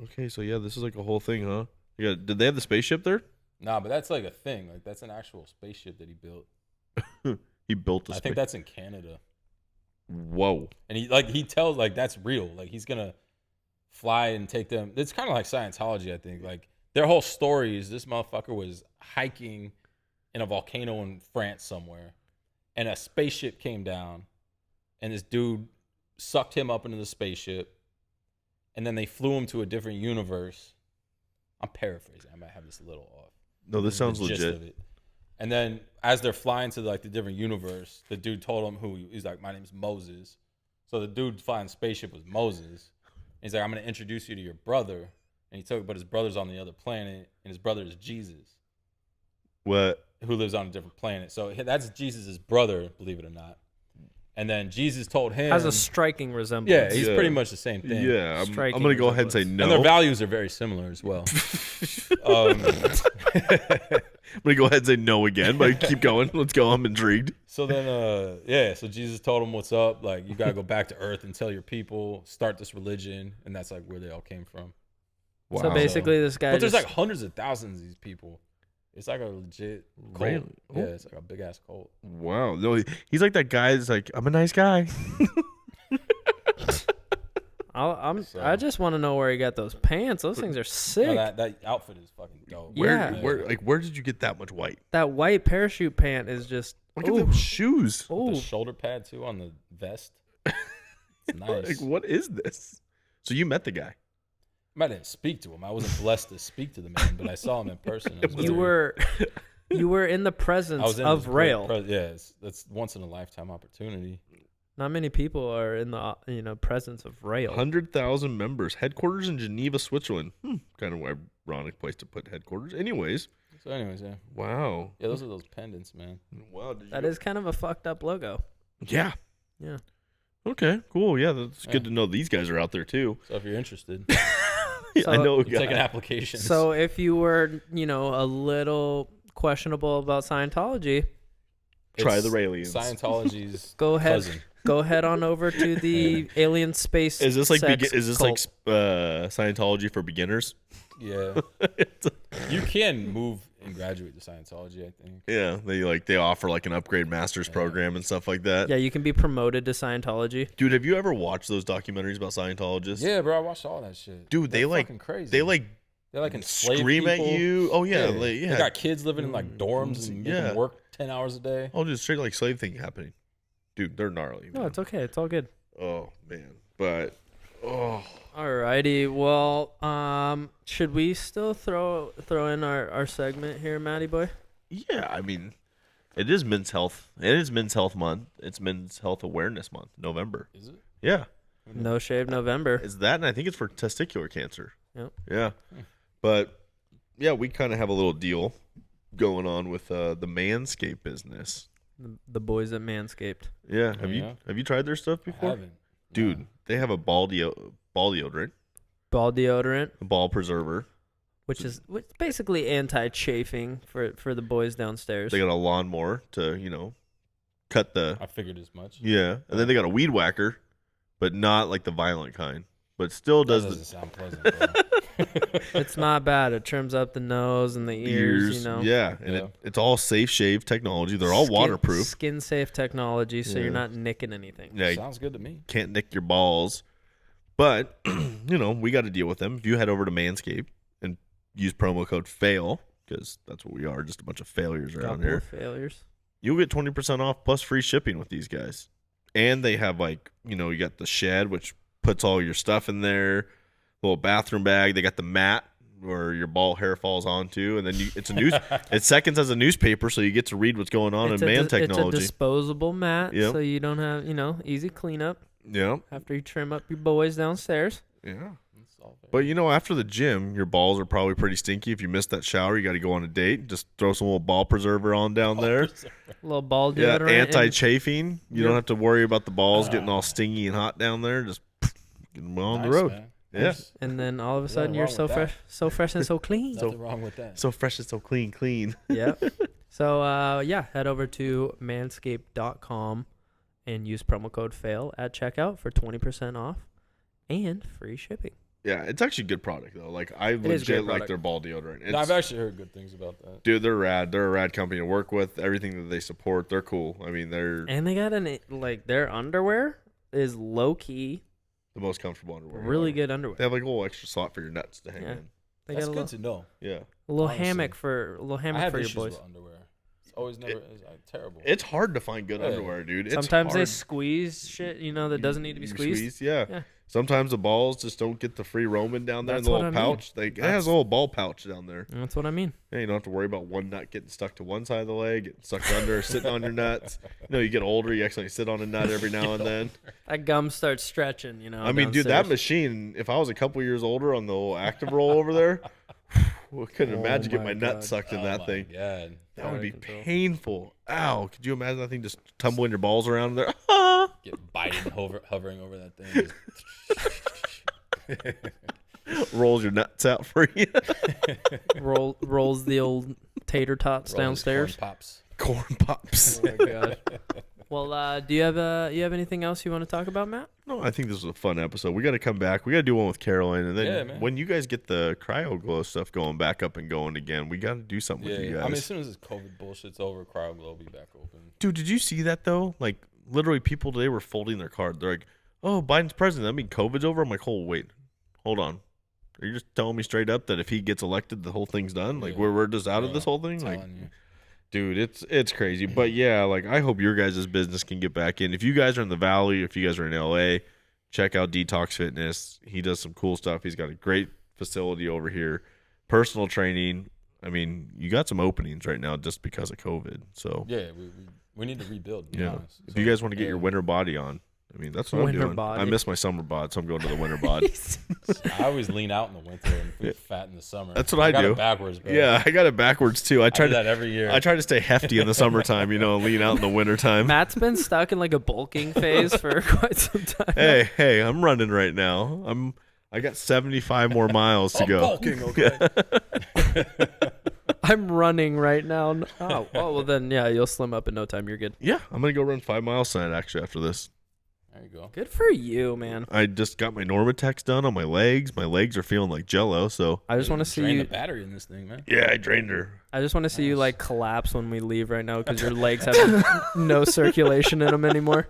Okay, so yeah, this is like a whole thing, huh? Yeah. Did they have the spaceship there? Nah, but that's like a thing. Like that's an actual spaceship that he built. He built a I space. think that's in Canada. Whoa. And he tells like that's real. Like he's gonna fly and take them. It's kind of like Scientology, I think. Like their whole story is this motherfucker was hiking in a volcano in France somewhere, and a spaceship came down, and this dude sucked him up into the spaceship, and then they flew him to a different universe. I'm paraphrasing. I might have this a little off. No, this sounds The gist legit. of it. And then as they're flying to like the different universe, the dude told him he's like, my name's Moses. So the dude flying the spaceship was Moses. He's like, I'm gonna introduce you to your brother. And but his brother's on the other planet, and his brother is Jesus, What? who lives on a different planet. So that's Jesus' brother, believe it or not. And then Jesus told him, Has a striking resemblance. yeah, he's Yeah. pretty much the same thing. Yeah, I'm Striking gonna go ahead and say resemblance. no. And their values are very similar as well. I'm gonna go ahead and say no again, but keep going. Let's go. I'm intrigued. So then, so Jesus told him, what's up? Like, you got to go back to earth and tell your people, start this religion. And that's like where they all came from. Wow. So basically, this guy. But there's just, like hundreds of thousands of these people. It's like a legit cult. Really? Yeah, it's like a big ass cult. Wow. No, he's like that guy that's like, I'm a nice guy. I just want to know where he got those pants. Those things are sick. No, that outfit is fucking dope. Yeah. Where did you get that much white? That white parachute pant is just. Look at those shoes. The Oh, shoulder pad too on the vest. It's nice. Like, what is this? So you met the guy. I didn't speak to him. I wasn't blessed to speak to the man, but I saw him in person. It was you weird. you were in the I presence was in of this great Rail. yeah, that's once in a lifetime opportunity. Not many people are in the presence of Rail. 100,000 members. Headquarters in Geneva, Switzerland. Kind of ironic place to put headquarters. Anyways. So, anyways, yeah. Wow. Yeah, those are those pendants, man. Wow. That is kind of a fucked up logo. Yeah. Yeah. Okay. Cool. Yeah, that's good to know. These guys are out there too. So if you're interested, Yeah, I So- know. a you're guy. taking applications. So if you were, a little questionable about Scientology, Try It's the Raelians. Scientology's go ahead. cousin. Go head on over to the alien space. Is this like sex cult. Scientology for beginners? Yeah, you can move and graduate to Scientology, I think. Yeah, they offer like an upgrade master's program and stuff like that. Yeah, you can be promoted to Scientology. Dude, have you ever watched those documentaries about Scientologists? Yeah, bro, I watched all that shit. Dude, They're fucking crazy. they like They're like enslaved scream people. at you. Oh yeah, Yeah. like, yeah. They got kids living in like dorms and making Yeah. work 10 hours a day. Oh, just straight like slave thing happening. Dude, they're gnarly. No, man. it's okay. It's all good. Oh man, but Oh. Alrighty. Well, should we still throw in our segment here, Matty boy? Yeah, I mean, it is Men's Health. It is Men's Health Month. It's Men's Health Awareness Month, November. Is it? Yeah. No Shave November. It's that, and I think it's for testicular cancer. Yep. Yeah. But, yeah, we kind of have a little deal going on with the Manscaped business. The boys at Manscaped. Yeah. Oh, yeah? Have you tried their stuff I before? haven't. Dude, No. they have a ball deodorant, Ball deodorant, a ball preserver. which is basically anti-chafing for the boys downstairs. They got a lawnmower to, cut the... I figured as much. Yeah. And then they got a weed whacker, but not like the violent kind. But still That does doesn't the sound pleasant. Bro. It's not bad. It trims up the nose and the ears, Yeah. And Yeah. it's all safe shave technology. They're all waterproof. Skin safe technology, so Yeah. you're not nicking anything. Yeah, you Sounds good to me. can't nick your balls. But, we got to deal with them. If you head over to Manscaped and use promo code FAIL, because that's what we are, just a bunch of failures around Couple here, of failures. you'll get 20% off plus free shipping with these guys. And they have you got the shed, which puts all your stuff in there, little bathroom bag. They got the mat where your ball hair falls onto, and then it seconds as a newspaper, so you get to read what's going on in man technology. It's a disposable mat, Yep. so you don't have, easy cleanup Yeah. after you trim up your boys downstairs. Yeah. That's all fair. But after the gym, your balls are probably pretty stinky. If you missed that shower, you got to go on a date. Just throw some little ball preserver on down there. A little ball Yeah, deodorant. and- anti-chafing. You don't Yep. have to worry about the balls getting all stingy and hot down there. Just get them on the Nice, road. man. Yeah. Nice. And then all of a Nothing sudden you're wrong so with fresh, and so clean. Nothing wrong with that. So fresh and so clean. Yep. So head over to manscaped.com and use promo code FAIL at checkout for 20% off and free shipping. Yeah, it's actually a good product though. Like I is a great legit like product. their ball deodorant. No, I've actually heard good things about that. Dude, they're rad. They're a rad company to work with. Everything that they support, they're cool. I mean, they're And they got their underwear is low key, the most comfortable underwear. really ever. good underwear. They have like a little extra slot for your nuts to hang Yeah. in. They That's got good to know. Yeah. a little honestly. hammock for I have your issues boys. with underwear. It's always it's terrible. It's hard to find good Yeah. underwear, dude. It's Sometimes they hard. squeeze shit, that doesn't need to be You squeezed. Yeah. Yeah. Sometimes the balls just don't get the free roaming down there That's in the what little I mean. pouch. It has a little ball pouch down there. That's what I mean. Yeah, you don't have to worry about one nut getting stuck to one side of the leg, getting stuck under, sitting on your nuts. You get older, you actually sit on a nut every now and then. That gum starts stretching, I mean, dude, that downstairs. machine, if I was a couple years older on the little active roll over there, I couldn't Oh imagine getting my my nut God. sucked in Oh that my thing. God. That would Out be of control. painful. Ow. Could you imagine that thing just tumbling your balls around there? Get Biden hovering over that thing. Rolls your nuts out for you. rolls the old tater tots downstairs. Corn pops. Corn pops. Oh my god. Well, do you have anything else you want to talk about, Matt? No, I think this was a fun episode. We got to come back. We got to do one with Caroline. And Yeah, then man. when you guys get the cryo glow stuff going back up and going again, we got to do something with you Yeah, guys. I mean, as soon as this COVID bullshit's over, CryoGlow will be back open. Dude, did you see that though? Like literally people today were folding their card. They're like, oh, Biden's president. That mean COVID's over? I'm like, wait, hold on. Are you just telling me straight up that if he gets elected, the whole thing's done? Like Yeah. we're just out of Yeah, this whole thing? Like, Telling you. dude, it's crazy. But yeah, like I hope your guys' business can get back in. If you guys are in the Valley, if you guys are in LA, check out Dtox Fitness. He does some cool stuff. He's got a great facility over here. Personal training. I mean, you got some openings right now just because of COVID. So Yeah, we need to rebuild. To be yeah. honest. If So, you guys want to get yeah. your winter body on, I mean, that's what Winter I'm doing. body. I miss my summer bod, so I'm going to the winter bod. I always lean out in the winter and feel fat in the summer. That's what I got do. it backwards, bro. Yeah, I got it backwards too. I I try do to that every year. I try to stay hefty in the summertime, lean out in the wintertime. Matt's been stuck in like a bulking phase for quite some time. Hey, I'm running right now. I got 75 more miles to I'm go. bulking, okay. I'm running right now. Oh, well then, yeah, you'll slim up in no time. You're good. Yeah, I'm gonna go run 5 miles tonight actually after this. There you go. Good for you, man. I just got my Normatex done on my legs. My legs are feeling like Jello. So I just want to see Drain you. the battery in this thing, man. yeah, I drained her. I just want to see you Nice. like collapse when we leave right now because your legs have no circulation in them anymore.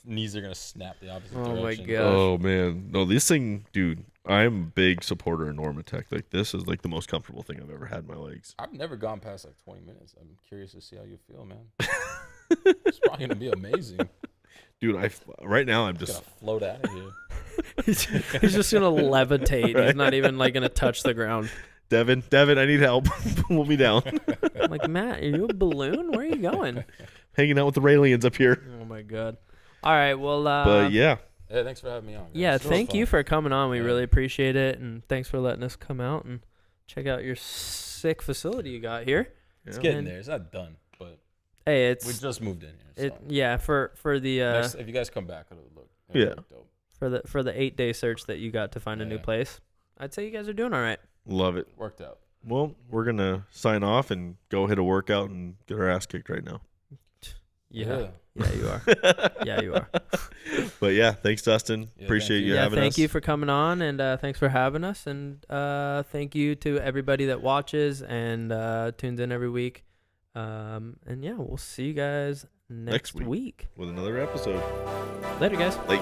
Knees are gonna snap the opposite Oh my direction. God. Oh man, no, this thing, dude. I'm a big supporter of Normatec. Like this is like the most comfortable thing I've ever had in my legs. I've never gone past like 20 minutes. I'm curious to see how you feel, man. It's probably gonna be amazing. Dude, right now I'm Just just gonna float out of here. He's just gonna levitate. He's not even like gonna touch the ground. Devin, I need help. Pull me down. I'm like, Matt, are you a balloon? Where are you going? Hanging out with the Raelians up here. Oh my god. All right, well But yeah. Yeah, thanks for having me on. Guys. Yeah, This was thank you fun. for coming on. We Yeah. really appreciate it, and thanks for letting us come out and check out your sick facility you got here. It's Yeah. getting there. It's not done, but Hey, we it's just moved in here. So. yeah for the If you guys come back, it'll look dope. for the 8-day search that you got to find a new Yeah. place. I'd say you guys are doing all right. Love it. Worked out. Well, we're going to sign off and go hit a workout and get our ass kicked right now. Yeah, you are. Yeah, you are. But yeah, thanks, Dustin. Yeah, Appreciate thank you you. Yeah, having us. thank you for coming on, and thanks for having us, and thank you to everybody that watches and tunes in every week. And yeah, we'll see you guys next week. With another episode. Later, guys. Late.